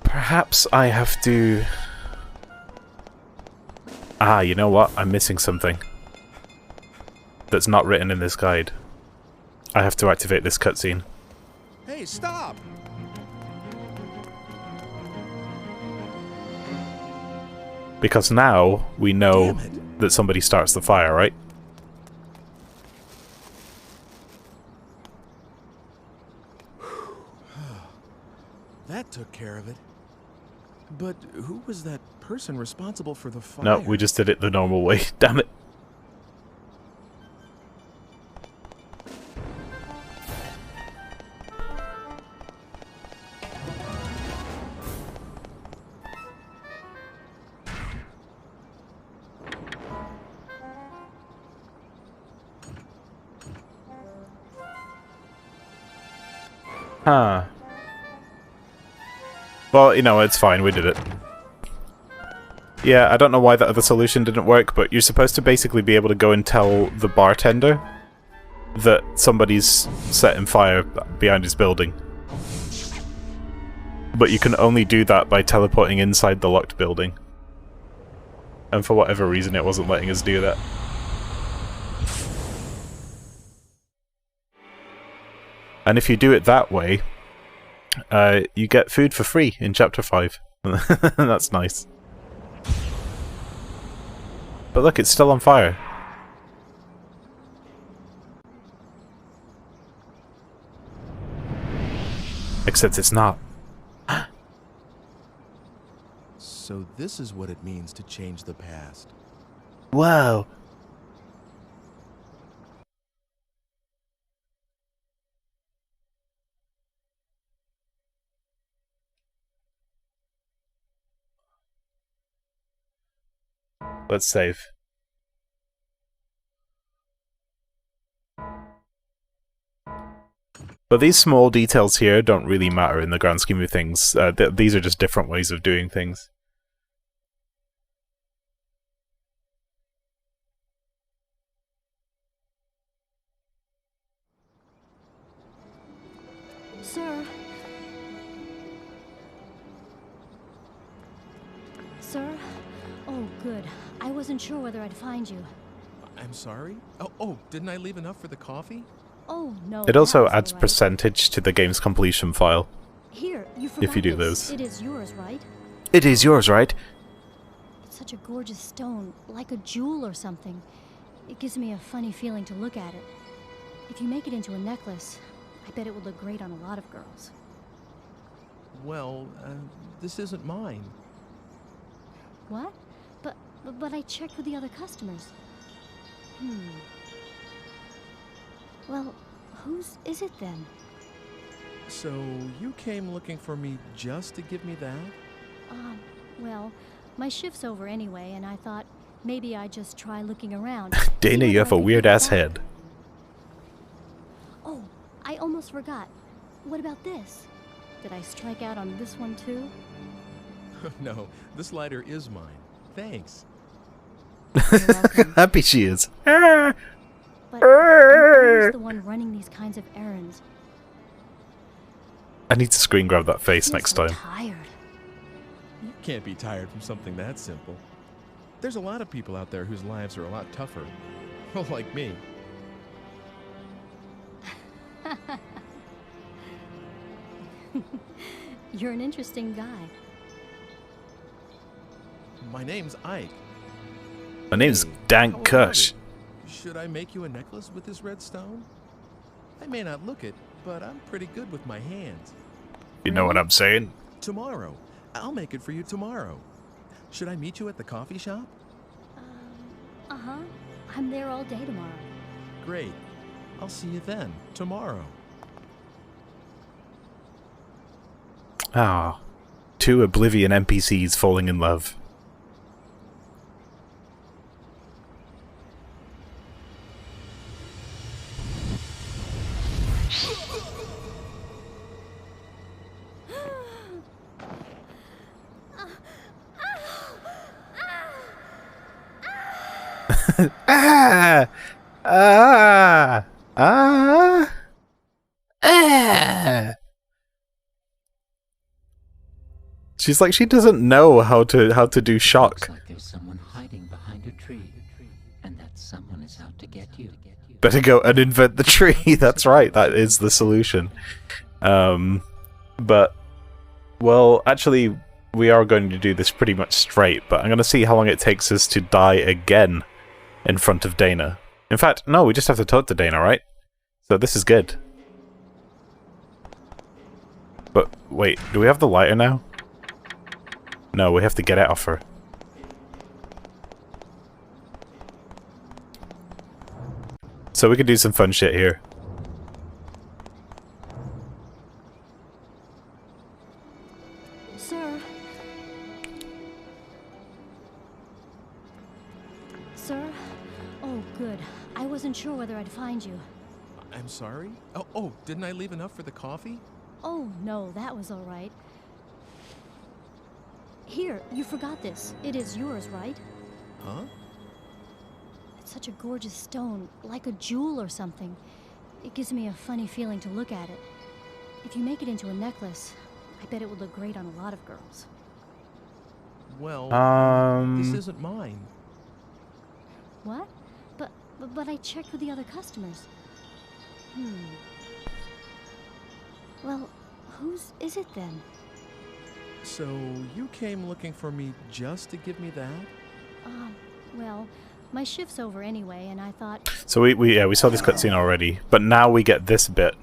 A: Perhaps I have to... Ah, you know what? I'm missing something. That's not written in this guide. I have to activate this cutscene.
B: Hey, stop!
A: Because now we know that somebody starts the fire, right?
B: That took care of it. But who was that person responsible for the fire?
A: No, we just did it the normal way. Damn it. Huh. Well, you know, it's fine, we did it. Yeah, I don't know why that other solution didn't work, but you're supposed to basically be able to go and tell the bartender that somebody's setting fire behind his building. But you can only do that by teleporting inside the locked building. And for whatever reason it wasn't letting us do that. And if you do it that way, you get food for free in Chapter 5. That's nice. But look, it's still on fire. Except it's not.
B: So this is what it means to change the past.
G: Whoa.
A: Let's save. But these small details here don't really matter in the grand scheme of things. These are just different ways of doing things.
D: Sir? Sir? Oh, good. I wasn't sure whether I'd find you.
B: I'm sorry? Oh, didn't I leave enough for the coffee?
D: Oh, no.
A: It also
D: that's
A: adds
D: all right.
A: percentage to the game's completion file.
D: Here, you forgot
A: If you do
D: this.
A: those.
D: It is yours, right?
G: It is yours, right?
D: It's such a gorgeous stone, like a jewel or something. It gives me a funny feeling to look at it. If you make it into a necklace, I bet it would look great on a lot of girls.
B: Well, this isn't mine.
D: What? But I checked with the other customers. Well, whose is it then?
B: So you came looking for me just to give me that?
D: Well, my shift's over anyway, and I thought maybe I'd just try looking around.
A: Dana, you have a weird-ass head.
D: Oh, I almost forgot. What about this? Did I strike out on this one too?
B: No, this lighter is mine. Thanks.
A: Happy she is.
D: But who's the one running these kinds of errands?
A: I need to screen grab that face
D: Feels
A: next
D: so
A: time.
D: Tired.
B: You can't be tired from something that simple. There's a lot of people out there whose lives are a lot tougher. Like me.
D: You're an interesting guy.
B: My name's Ike.
A: My name's
B: Hey,
A: Dank
B: how about
A: Kush.
B: it? Should I make you a necklace with this red stone? I may not look it, but I'm pretty good with my hands.
A: You know what I'm saying?
B: Tomorrow. I'll make it for you tomorrow. Should I meet you at the coffee shop?
D: Uh-huh. I'm there all day tomorrow.
B: Great. I'll see you then, tomorrow.
A: Ah, two Oblivion NPCs falling in love.
G: Ah! Ah! Ah! Ah!
A: She's like, she doesn't know how to do shock.
C: Looks like there's someone hiding behind a tree, and that someone is out to get you.
A: Better go and invent the tree. That's right, that is the solution. But, well, actually, we are going to do this pretty much straight, but I'm going to see how long it takes us to die again in front of Dana. In fact, no, we just have to talk to Dana, right? So this is good. But, wait, do we have the lighter now? No, we have to get it off her. So we could do some fun shit here.
D: Sir? Sir? Oh, good. I wasn't sure whether I'd find you.
B: I'm sorry? Oh, didn't I leave enough for the coffee?
D: Oh, no, that was all right. Here, you forgot this. It is yours, right?
B: Huh?
D: It's such a gorgeous stone, like a jewel or something. It gives me a funny feeling to look at it. If you make it into a necklace, I bet it would look great on a lot of girls.
B: Well, this isn't mine.
D: What? But I checked with the other customers. Well, whose is it then?
B: So, you came looking for me just to give me that?
D: Well, my shift's over anyway, and I thought...
A: So we saw this cutscene already, but now we get this bit.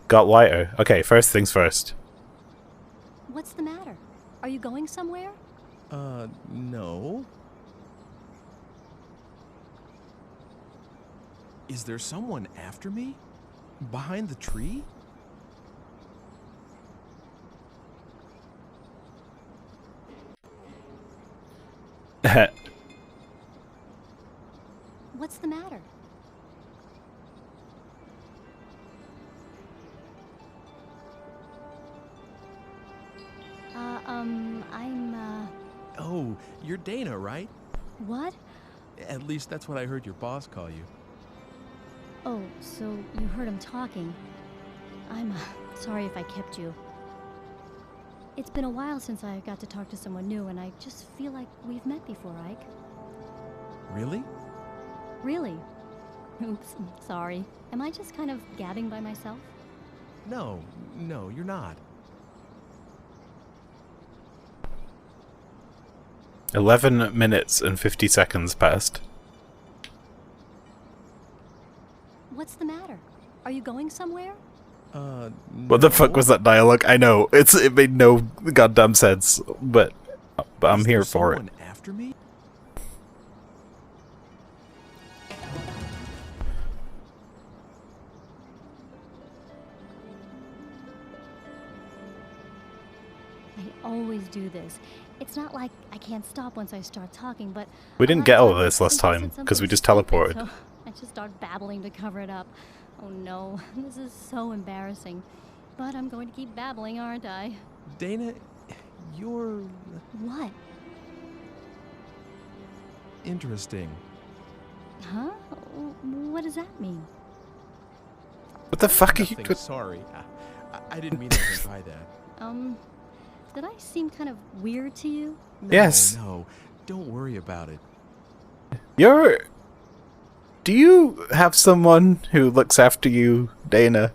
A: Got lighter. Okay, first things first.
D: What's the matter? Are you going somewhere?
B: No. Is there someone after me? Behind the tree?
D: What's the matter?
B: Oh, you're Dana, right?
D: What?
B: At least that's what I heard your boss call you.
D: Oh, so you heard him talking. I'm sorry if I kept you. It's been a while since I got to talk to someone new, and I just feel like we've met before, Ike.
B: Really?
D: Really? Oops, sorry. Am I just kind of gabbing by myself?
B: No, you're not.
A: 11 minutes and 50 seconds passed.
D: What's the matter? Are you going somewhere?
A: What the fuck was that dialogue? I know, it made no goddamn sense, but I'm here for it.
B: Someone after me?
D: I always do this. It's not like I can't stop once I start talking, but...
A: We didn't get all of this last time, because we just teleported.
D: So I just start babbling to cover it up. Oh no, this is so embarrassing. But I'm going to keep babbling, aren't I?
B: Dana, you're...
D: What?
B: interesting.
D: Huh? What does that mean?
A: What the fuck are you
B: Nothing,
A: doing?
B: sorry. I didn't mean anything by that.
D: Did I seem kind of weird to you?
B: No,
A: Yes.
B: No, don't worry about it.
A: Do you have someone who looks after you, Dana?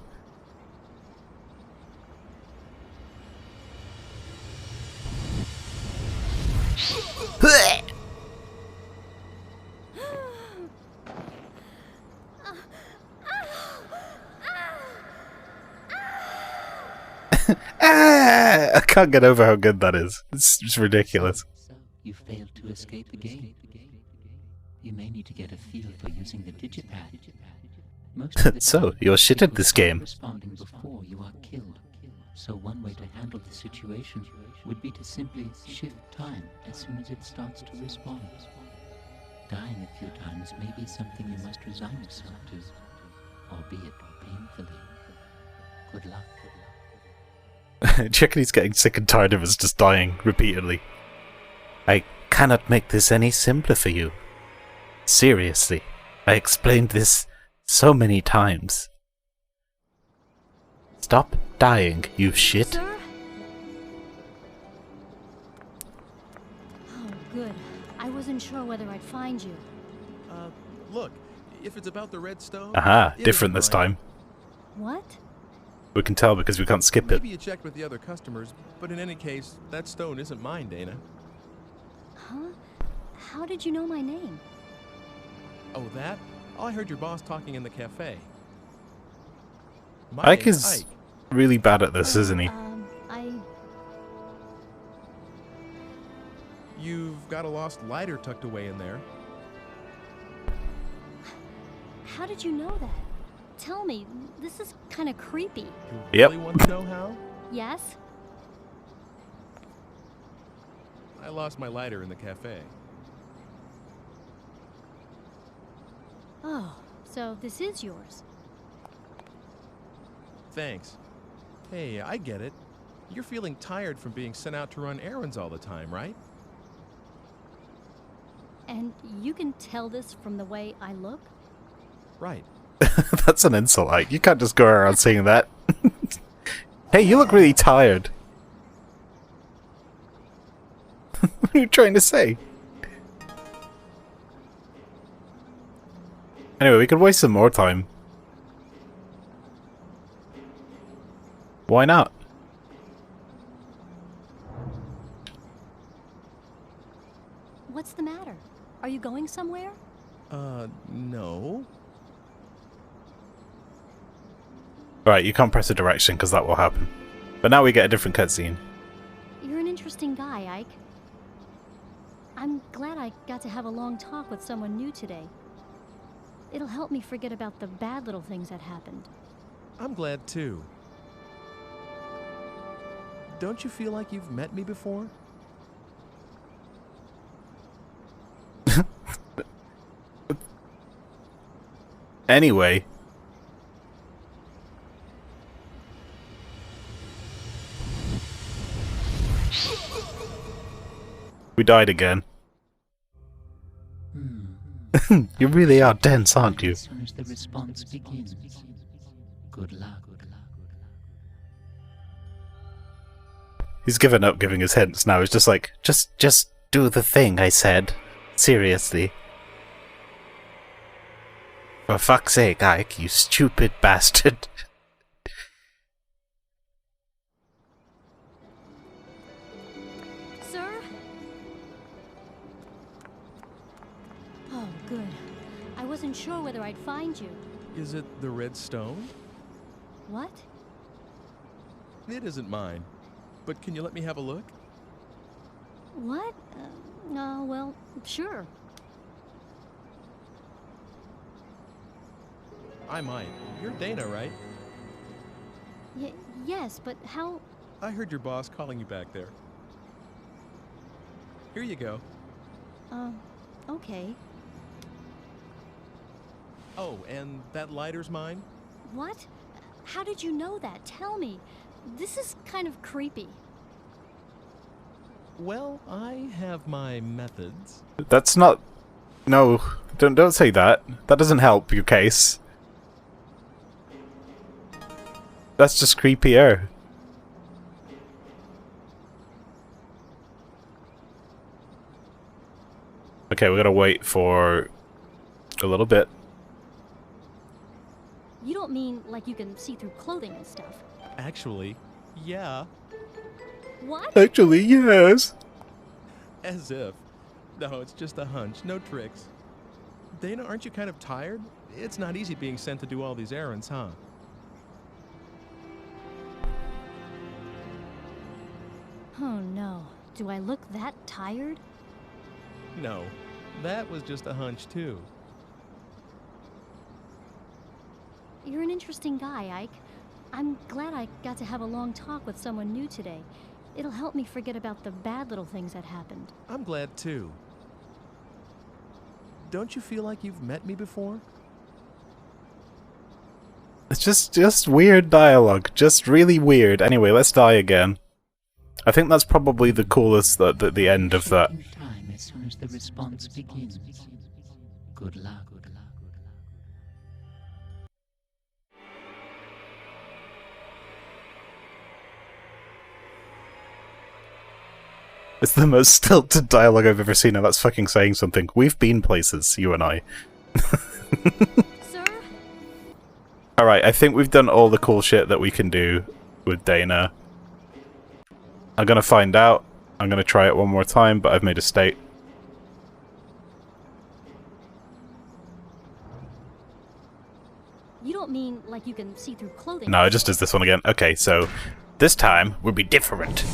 A: I can't get over how good that is. It's just ridiculous.
C: So, you failed to escape again. You may need to get a feel for using the digipad. Most of the
A: So,
C: time,
A: you're shit at
C: people
A: this
C: start
A: game.
C: responding before you are killed. So one way to handle the situation would be to simply shift time as soon as it starts to respond. Dying a few times may be something you must resign yourself to, albeit painfully. Good luck.
A: Do you reckon he's getting sick and tired of us just dying repeatedly? I cannot make this any simpler for you. Seriously, I explained this so many times. Stop dying, you shit.
D: Sir? Oh, good. I wasn't sure whether I'd find you.
B: Look, if it's about the red stone...
A: Aha,
B: it
A: different
B: isn't
A: this
B: mine.
A: time.
D: What?
A: We can tell because we can't skip it.
B: Maybe you checked with the other customers, but in any case, that stone isn't mine, Dana.
D: Huh? How did you know my name?
B: Oh, that? I heard your boss talking in the cafe. My
A: Ike
B: name's
A: is
B: Ike.
A: really bad at this, isn't he?
B: you've got a lost lighter tucked away in there.
D: How did you know that? Tell me, this is kind of creepy.
B: You really want to know how?
D: Yes?
B: I lost my lighter in the cafe.
D: Oh, so this is yours.
B: Thanks. Hey, I get it. You're feeling tired from being sent out to run errands all the time, right?
D: And you can tell this from the way I look?
B: Right.
A: That's an insult, Ike. You can't just go around saying that. Hey, you look really tired. What are you trying to say? Anyway, we could waste some more time. Why not?
D: What's the matter? Are you going somewhere?
B: No.
A: Right, you can't press a direction because that will happen. But now we get a different cutscene.
D: You're an interesting guy, Ike. I'm glad I got to have a long talk with someone new today. It'll help me forget about the bad little things that happened.
B: I'm glad too. Don't you feel like you've met me before?
A: Anyway. We died again. You really are dense, aren't you?
C: As soon as the response begins. Good luck.
A: He's given up giving us hints now. He's just like, just do the thing I said. Seriously. For fuck's sake, Ike, you stupid bastard.
D: Sir? Oh, good. I wasn't sure whether I'd find you.
B: Is it the red stone?
D: What?
B: It isn't mine. But can you let me have a look?
D: What? Well, sure.
B: I might. You're Dana, right?
D: Yes, but how...
B: I heard your boss calling you back there. Here you go.
D: Okay.
B: Oh, and that lighter's mine?
D: What? How did you know that? Tell me. This is kind of creepy.
B: Well, I have my methods.
A: That's not... No, don't say that. That doesn't help your case. That's just creepier. Okay, we gotta wait for a little bit.
D: You don't mean like you can see through clothing and stuff?
B: Actually, yeah.
D: What?
A: Actually, yes.
B: As if. No, it's just a hunch, no tricks. Dana, aren't you kind of tired? It's not easy being sent to do all these errands, huh?
D: Oh no. Do I look that tired?
B: No, that was just a hunch too.
D: You're an interesting guy, Ike. I'm glad I got to have a long talk with someone new today. It'll help me forget about the bad little things that happened.
B: I'm glad too. Don't you feel like you've met me before?
A: It's just weird dialogue. Just really weird. Anyway, let's die again. I think that's probably the coolest at the end of that.
C: Time as soon as the response begins. Good luck.
A: It's the most stilted dialogue I've ever seen, and that's fucking saying something. We've been places, you and I.
D: Sir?
A: Alright, I think we've done all the cool shit that we can do with Dana. I'm gonna find out. I'm gonna try it one more time, but I've made a state.
D: You don't mean like you can see through clothing?
A: No, it just does this one again. Okay, so this time will be different.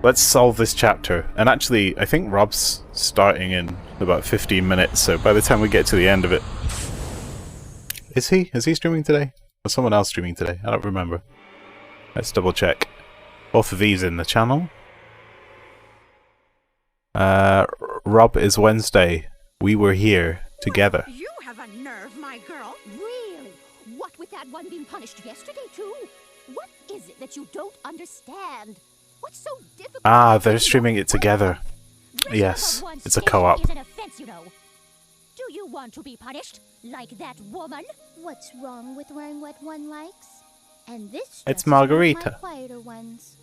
A: Let's solve this chapter. And actually, I think Rob's starting in about 15 minutes, so by the time we get to the end of it... Is he? Is he streaming today? Or someone else streaming today? I don't remember. Let's double check. Both of these in the channel. Rob is Wednesday. We were here together.
K: You have a nerve, my girl.
E: Really? What with that one being punished yesterday, too? What is it that you don't understand? What's so difficult?
A: Ah, they're streaming it together. Yes, it's a co-op.
E: Is an offense, you know. Do you want to be punished like that woman? What's wrong with wearing what one likes? And this
A: It's
E: dress is one of
A: Margarita.
E: my quieter ones.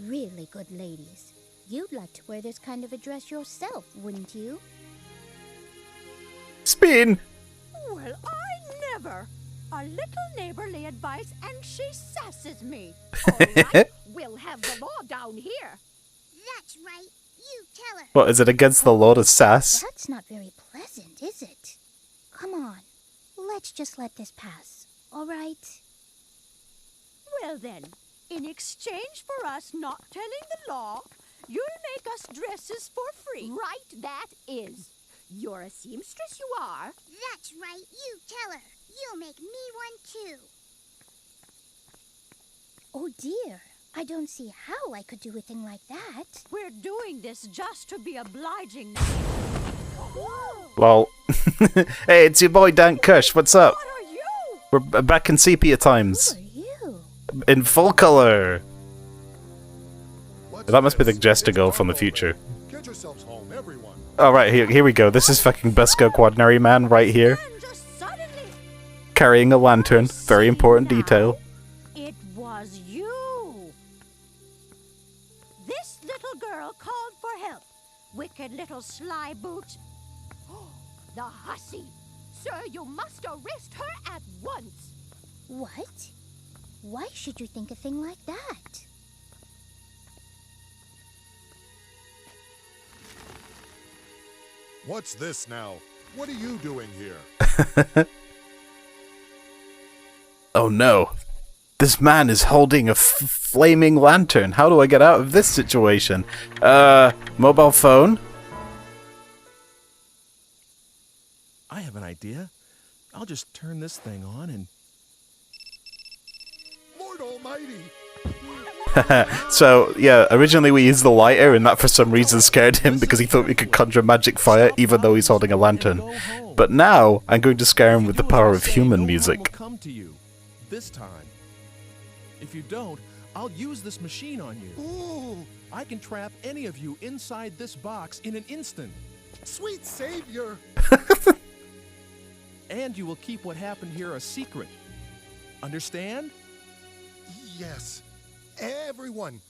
E: Really good ladies. You'd like to wear this kind of a dress yourself, wouldn't you?
A: Spin!
K: Well, I never. A little neighborly advice, and she sasses me. All right, we'll have the law down here.
E: That's right. You tell her.
A: What, is it against the law to sass?
E: That's not very pleasant, is it? Come on. Let's just let this pass, all right?
K: Well then, in exchange for us not telling the law, you'll make us dresses for free.
E: Right, that is.
K: You're a seamstress, you are.
E: That's right. You tell her. You'll make me one, too. Oh, dear. I don't see how I could do a thing like that.
K: We're doing this just to be obliging.
A: Well, hey, it's your boy Dan Kush. What's up?
K: What are you?
A: We're back in sepia times.
E: Who are you?
A: In full color.
I: What's
A: That must be the
I: this?
A: Jester
I: It's
A: girl from the
I: Marvel.
A: future.
I: Get yourselves home, everyone.
A: Alright, here we go. This is fucking Busco Quaternary Man right here.
K: And just suddenly,
A: Carrying a lantern. Very important
K: now,
A: detail.
K: it was you. This little girl called for help. Wicked little sly boot. The hussy. Sir, you must arrest her at once.
E: What? Why should you think a thing like that?
I: What's this now? What are you doing here?
A: Oh no. This man is holding a flaming lantern. How do I get out of this situation? Mobile phone?
B: I have an idea. I'll just turn this thing on and...
I: Lord Almighty!
A: So, yeah, originally we used the lighter, and that for some reason scared him because he thought we could conjure magic fire even though he's holding a lantern. But now, I'm going to scare him with the power of human music.
B: Will come to you. This time. If you don't, I'll use this machine on you.
I: Ooh,
B: I can trap any of you inside this box in an instant.
I: sweet savior!
B: And you will keep what happened here a secret. Understand?
I: Yes. Everyone,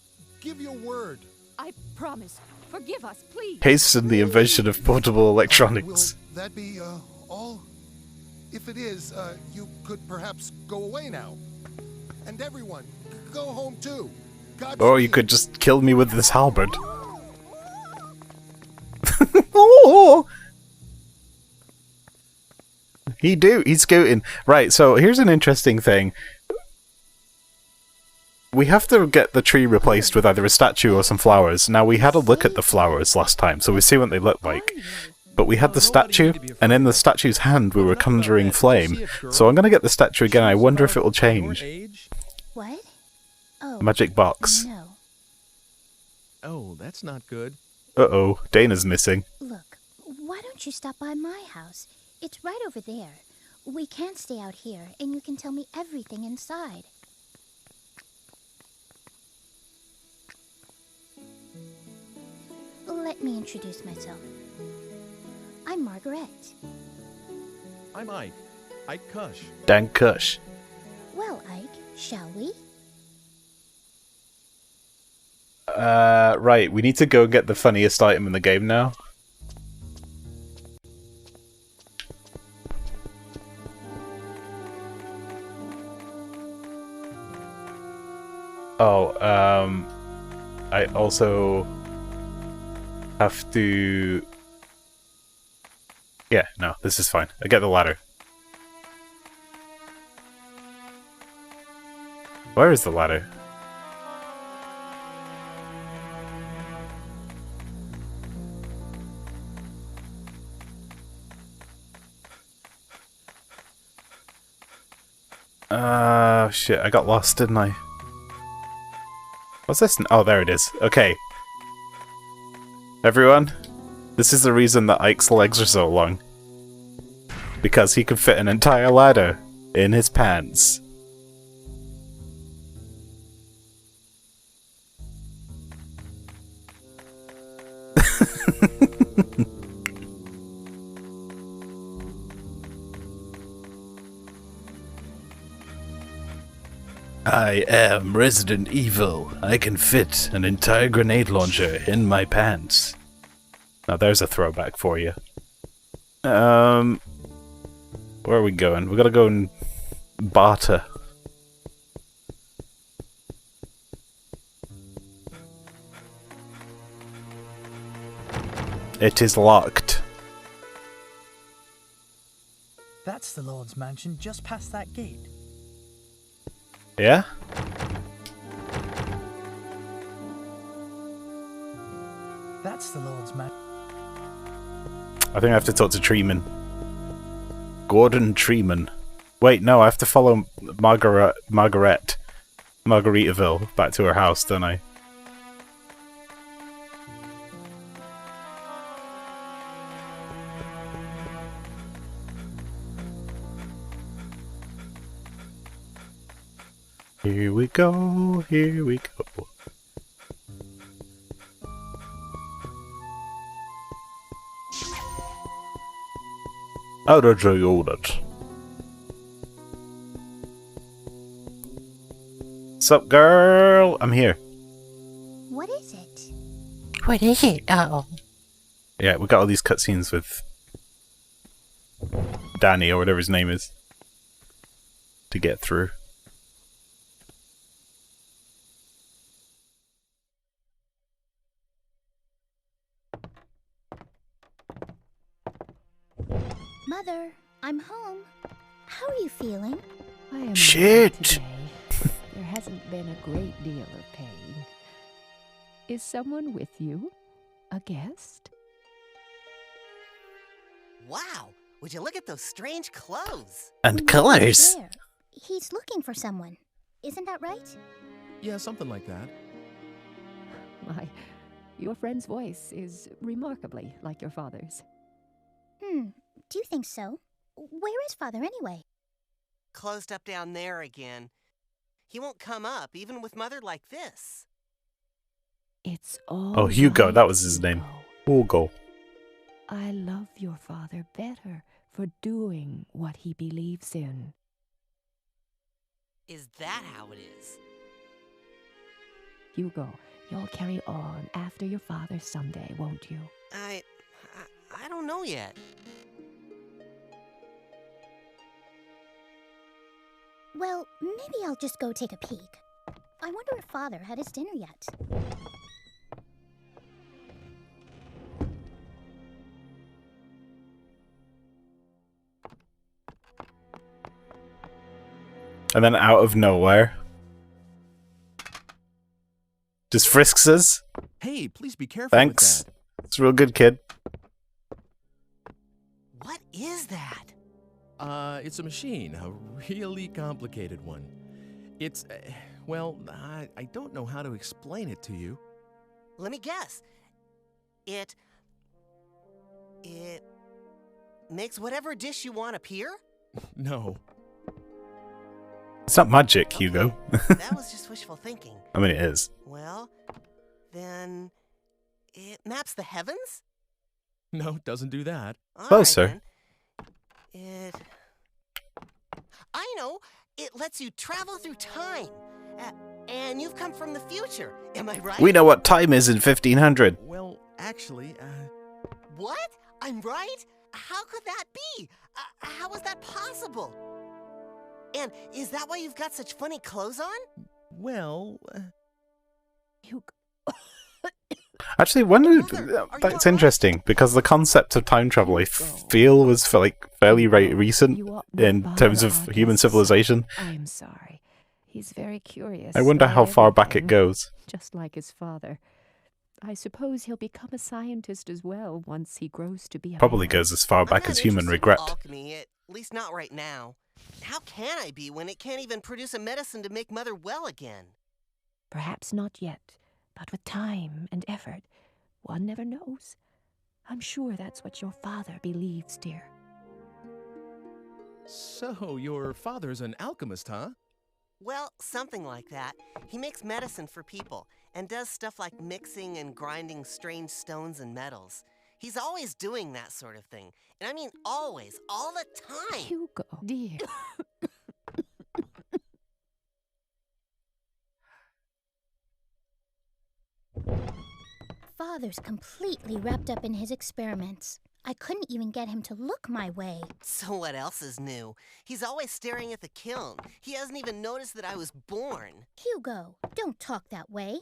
I: give your word.
H: I promise. Forgive us, please.
A: Hasten the invention of portable electronics.
I: Will that be, all? If it is, you could perhaps go away now. And everyone, go home too.
A: Or you could just kill me with this halberd. Oh! He's scooting. Right, so here's an interesting thing. We have to get the tree replaced with either a statue or some flowers. Now, we had a look at the flowers last time, so we see what they look like. But we had the statue, and in the statue's hand we were conjuring flame. So I'm gonna get the statue again, I wonder if it will change.
E: What? Oh.
A: Magic box.
E: No.
B: Oh, that's not good.
A: Uh-oh, Dana's missing.
E: Look, why don't you stop by my house? It's right over there. We can't stay out here, and you can tell me everything inside. Let me introduce myself. I'm Margaret.
B: I'm Ike. Ike Kush.
A: Dan Kush.
E: Well, Ike, shall we?
A: Right, we need to go and get the funniest item in the game now. Oh, I also have to... Yeah, no, this is fine. I get the ladder. Where is the ladder? Shit, I got lost, didn't I? What's this? Oh, there it is. Okay. Everyone, this is the reason that Ike's legs are so long. Because he could fit an entire ladder in his pants.
G: I am Resident Evil. I can fit an entire grenade launcher in my pants.
A: Now there's a throwback for you. Where are we going? We gotta go and barter. It is locked.
M: That's the Lord's mansion just past that gate.
A: Yeah?
M: That's the Lord's mansion.
A: I think I have to talk to Treeman. Gordon Treeman. Wait, no, I have to follow Margaritaville back to her house, don't I? Here we go, here we go. How did you own it? Sup, girl? I'm here.
E: What is it?
F: What is it? Oh.
A: Yeah, we got all these cutscenes with Danny, or whatever his name is, to get through.
E: Mother, I'm home. How are you feeling?
F: I am
G: Shit!
F: today. There hasn't been a great deal of pain. Is someone with you? A guest?
N: Wow! Would you look at those strange clothes?
G: And colors!
E: There. He's looking for someone. Isn't that right?
B: Yeah, something like that.
F: Your friend's voice is remarkably like your father's.
E: Do you think so? Where is Father anyway?
N: Closed up down there again. He won't come up, even with Mother like this.
F: It's all
A: Oh, Hugo,
F: right,
A: that was his name. Hugo.
F: I love your father better for doing what he believes in.
N: Is that how it is?
F: Hugo, you'll carry on after your father someday, won't you?
N: I don't know yet.
E: Well, maybe I'll just go take a peek. I wonder if Father had his dinner yet.
A: And then out of nowhere, just frisks us.
B: Hey, please be careful
A: Thanks.
B: with that.
A: It's a real good kid.
N: What is that?
B: It's a machine, a really complicated one. It's, well, I don't know how to explain it to you.
N: Let me guess. It makes whatever dish you want appear?
B: No.
A: It's not magic, Hugo.
N: That was just wishful thinking.
A: I mean, it is.
N: Well, then it maps the heavens?
B: No, it doesn't do that.
A: Closer.
N: It... I know! It lets you travel through time. And you've come from the future. Am I right?
A: We know what time is in 1500.
B: Well, actually,
N: What? I'm right? How could that be? How is that possible? And is that why you've got such funny clothes on?
B: well...
A: Actually, that's interesting, because the concept of time travel, I feel, was fairly recent in terms of human civilization.
F: I'm sorry. He's very curious.
A: I wonder how
F: about
A: far back it
F: everything,
A: goes.
F: Just like his father. I suppose he'll become a scientist as well once he grows to be a
A: Probably
F: man.
A: goes as far back
N: I'm
A: as
N: not
A: human
N: interested in
A: regret.
N: alchemy, at least not right now. How can I be when it can't even produce a medicine to make Mother well again?
F: Perhaps not yet, but with time and effort, one never knows. I'm sure that's what your father believes, dear.
B: So, your father's an alchemist, huh?
N: Well, something like that. He makes medicine for people, and does stuff like mixing and grinding strange stones and metals. He's always doing that sort of thing. And I mean always, all the time.
F: Hugo, dear.
E: Father's completely wrapped up in his experiments. I couldn't even get him to look my way.
N: So what else is new? He's always staring at the kiln. He hasn't even noticed that I was born.
E: Hugo, don't talk that way.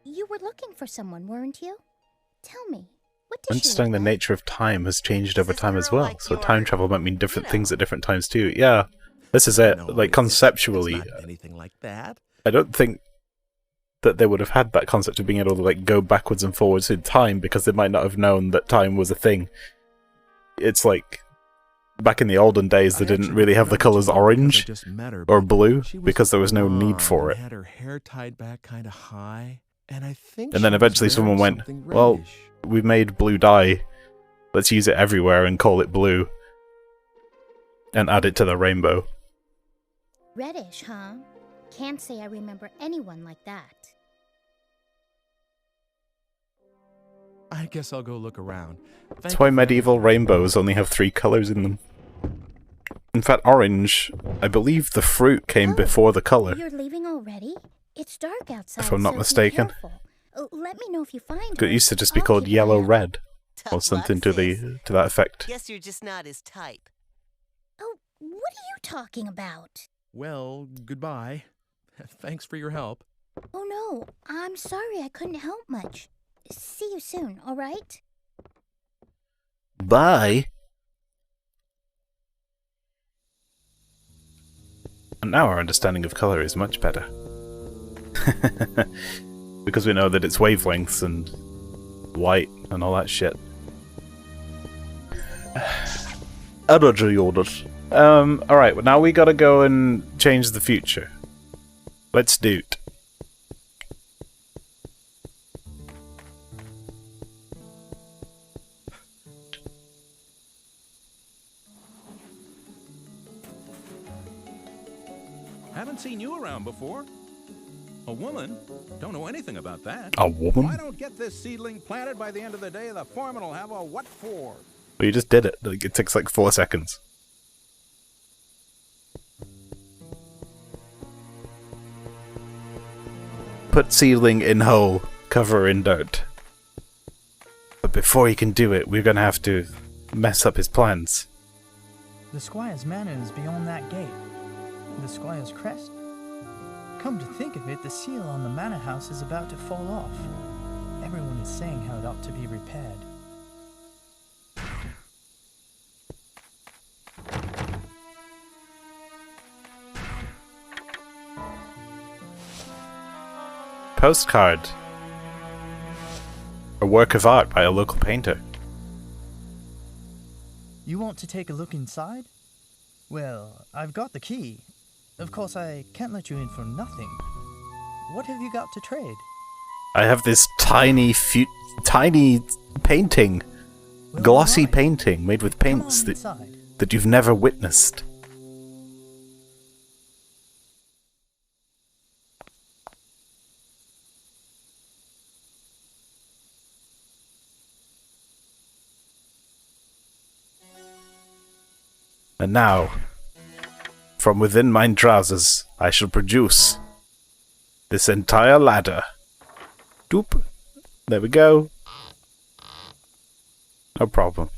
E: You were looking for someone, weren't you? Tell me, what does she
A: Understanding
E: look
A: the
E: like?
A: nature of time has changed over time as
N: girl
A: well.
N: like
A: So
N: your-
A: time travel might mean different things at different times too. Yeah, this is it.
B: No,
A: Like
B: it's
A: conceptually,
B: not anything like that.
A: I don't think that they would have had that concept of being able to like go backwards and forwards in time because they might not have known that time was a thing. It's like back in the olden days they didn't really have the colours orange or blue because there was no need for it.
B: Had her hair tied back kind of high, and I think.
A: And then
B: she was
A: eventually someone
B: wearing
A: went,
B: something
A: well,
B: reddish.
A: we made blue dye. Let's use it everywhere and call it blue. And add it to the rainbow.
E: Reddish, huh? Can't say I remember anyone like that.
B: I guess I'll go look around.
A: That's why medieval rainbows only have 3 colours in them. In fact, orange, I believe the fruit came before the colour.
E: You're leaving already? It's dark outside,
A: If I'm not
E: so
A: mistaken.
E: Be careful. Let me know if you find
A: It
E: her.
A: used to just be
E: I'll
A: called
E: keep an eye
A: yellow
E: out.
A: red. Or
N: Tough
A: something
N: luck,
A: to
N: sis.
A: that effect.
N: Guess you're just not his type.
E: Oh, what are you talking about?
B: Well, goodbye. Thanks for your help.
E: Oh no, I'm sorry I couldn't help much. See you soon, alright?
G: Bye.
A: And now our understanding of colour is much better. Because we know that it's wavelengths and white and all that shit. Roger orders. Alright, well now we gotta go and change the future. Let's do it.
B: Haven't seen you around before. A woman? Don't know anything about that.
A: A woman?
O: Why don't get this seedling planted by the end of the day? The foreman will have a what for?
A: Well, you just did it. Like, it takes like 4 seconds. Put seedling in hole, cover in dirt. But before he can do it, we're gonna have to mess up his plans.
M: The Squire's manor is beyond that gate. The Squire's crest. Come to think of it, the seal on the manor house is about to fall off. Everyone is saying how it ought to be repaired.
A: Postcard. A work of art by a local painter.
M: You want to take a look inside? Well, I've got the key. Of course, I can't let you in for nothing. What have you got to trade?
A: I have this tiny painting. Glossy painting made with paints that you've never witnessed. And now, from within mine trousers, I shall produce this entire ladder. Doop. There we go. No problem.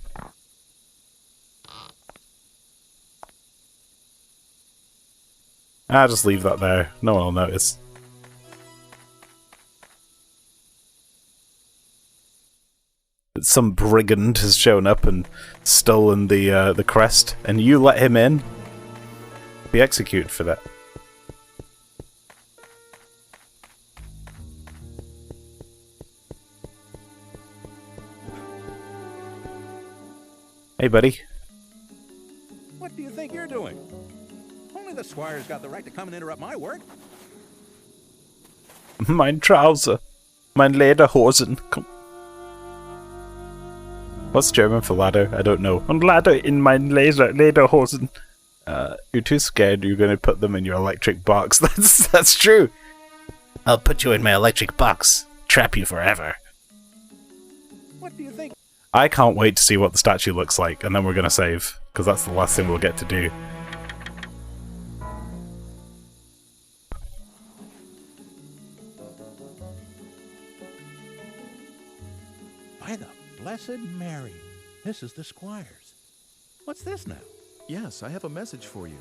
A: I'll just leave that there. No one will notice. some brigand has shown up and stolen the crest, and you let him in, be executed for that. Hey, buddy.
O: What do you think you're doing? Only the squire's got the right to come and interrupt my work.
A: Mein Trouser. Mein Lederhosen. What's German for ladder? I don't know. Und ladder in mein Lederhosen. You're too scared you're gonna put them in your electric box. That's true.
G: I'll put you in my electric box. Trap you forever.
O: What do you think?
A: I can't wait to see what the statue looks like, and then we're gonna save, because that's the last thing we'll get to do.
O: By the Blessed Mary, this is the squire's. What's this now?
B: Yes, I have a message for you.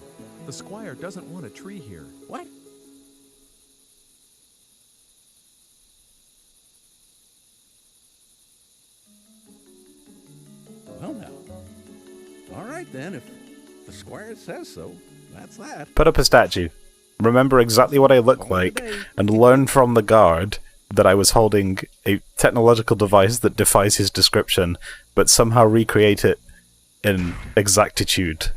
B: The squire doesn't want a tree here.
O: What? Well now. All right then, if the squire says so, that's that.
A: Put up a statue. Remember exactly what I look like, and learn from the guard that I was holding a technological device that defies his description, but somehow recreate it in exactitude.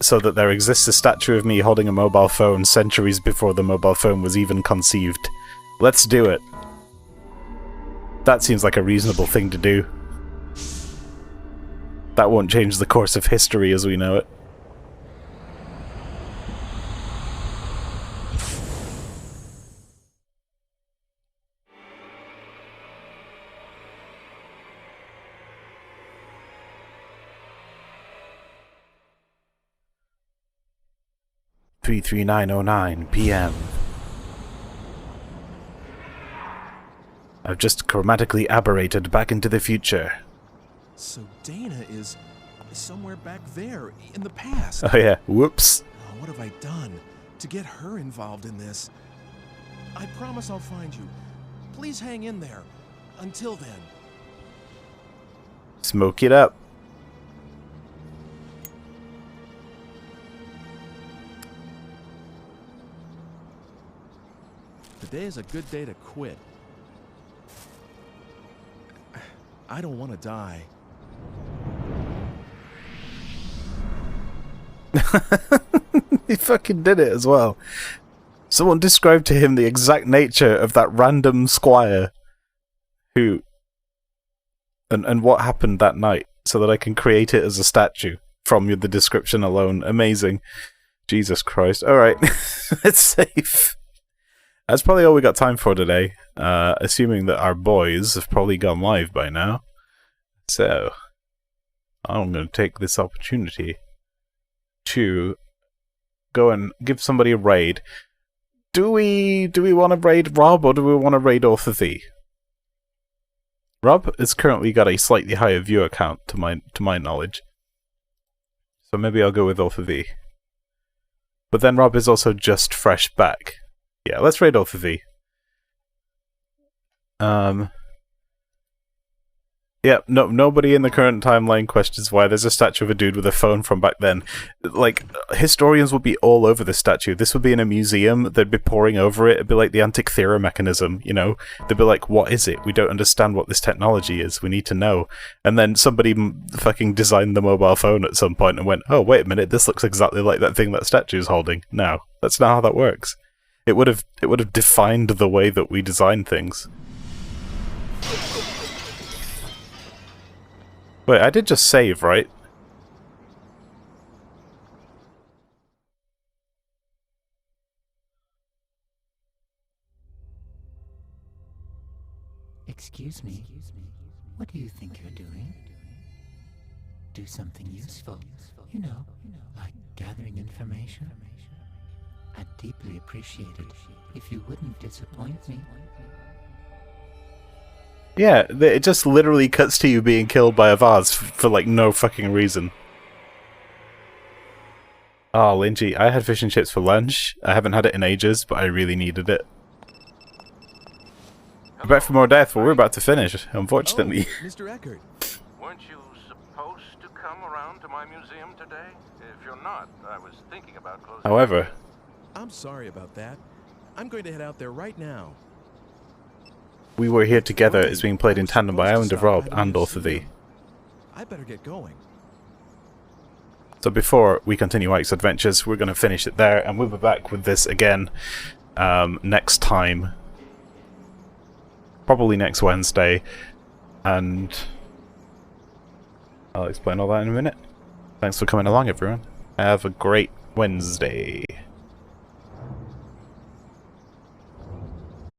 A: So that there exists a statue of me holding a mobile phone centuries before the mobile phone was even conceived. Let's do it. That seems like a reasonable thing to do. That won't change the course of history as we know it. (33909 p.m.) I've just chromatically aberrated back into the future.
B: So Dana is somewhere back there in the past.
A: Oh yeah, whoops.
B: Oh, what have I done to get her involved in this? I promise I'll find you. Please hang in there. Until then.
A: Smoke it up.
B: Today is a good day to quit. I don't want to die.
A: He fucking did it as well. Someone described to him the exact nature of that random squire who and what happened that night so that I can create it as a statue from the description alone. Amazing. Jesus Christ. Alright, it's safe. That's probably all we got time for today, assuming that our boys have probably gone live by now. So, I'm going to take this opportunity to go and give somebody a raid. Do we want to raid Rob, or do we want to raid Orthothee? Rob has currently got a slightly higher viewer count to my knowledge, so maybe I'll go with Orthothee. But then Rob is also just fresh back. Yeah, let's raid Orthothee. Yeah, no, nobody in the current timeline questions why there's a statue of a dude with a phone from back then. Like, historians would be all over this statue. This would be in a museum, they'd be poring over it, it'd be like the Antikythera mechanism, you know? They'd be like, what is it? We don't understand what this technology is, we need to know. And then somebody fucking designed the mobile phone at some point and went, oh, wait a minute, this looks exactly like that thing that statue's holding. No, that's not how that works. It would have defined the way that we design things. Wait, I did just save, right?
C: Excuse me. What do you think you're doing? Do something useful. You know, like gathering information. I'd deeply appreciate it if you wouldn't disappoint me.
A: Yeah, it just literally cuts to you being killed by a vase for like no fucking reason. Oh, Linji, I had fish and chips for lunch. I haven't had it in ages, but I really needed it. Bet for more death, well, we're about to finish, unfortunately.
B: Oh, Mr. Eckert.
P: Weren't you supposed to come around to my museum today? If you're not, I was thinking about closing.
A: However,
B: I'm sorry about that. I'm going to head out there right now.
A: We Were Here Together is being played in tandem by Island of Rob and Author V.
B: I better get going.
A: So before we continue Ike's adventures, we're going to finish it there, and we'll be back with this again next time. Probably next Wednesday, and I'll explain all that in a minute. Thanks for coming along, everyone. Have a great Wednesday.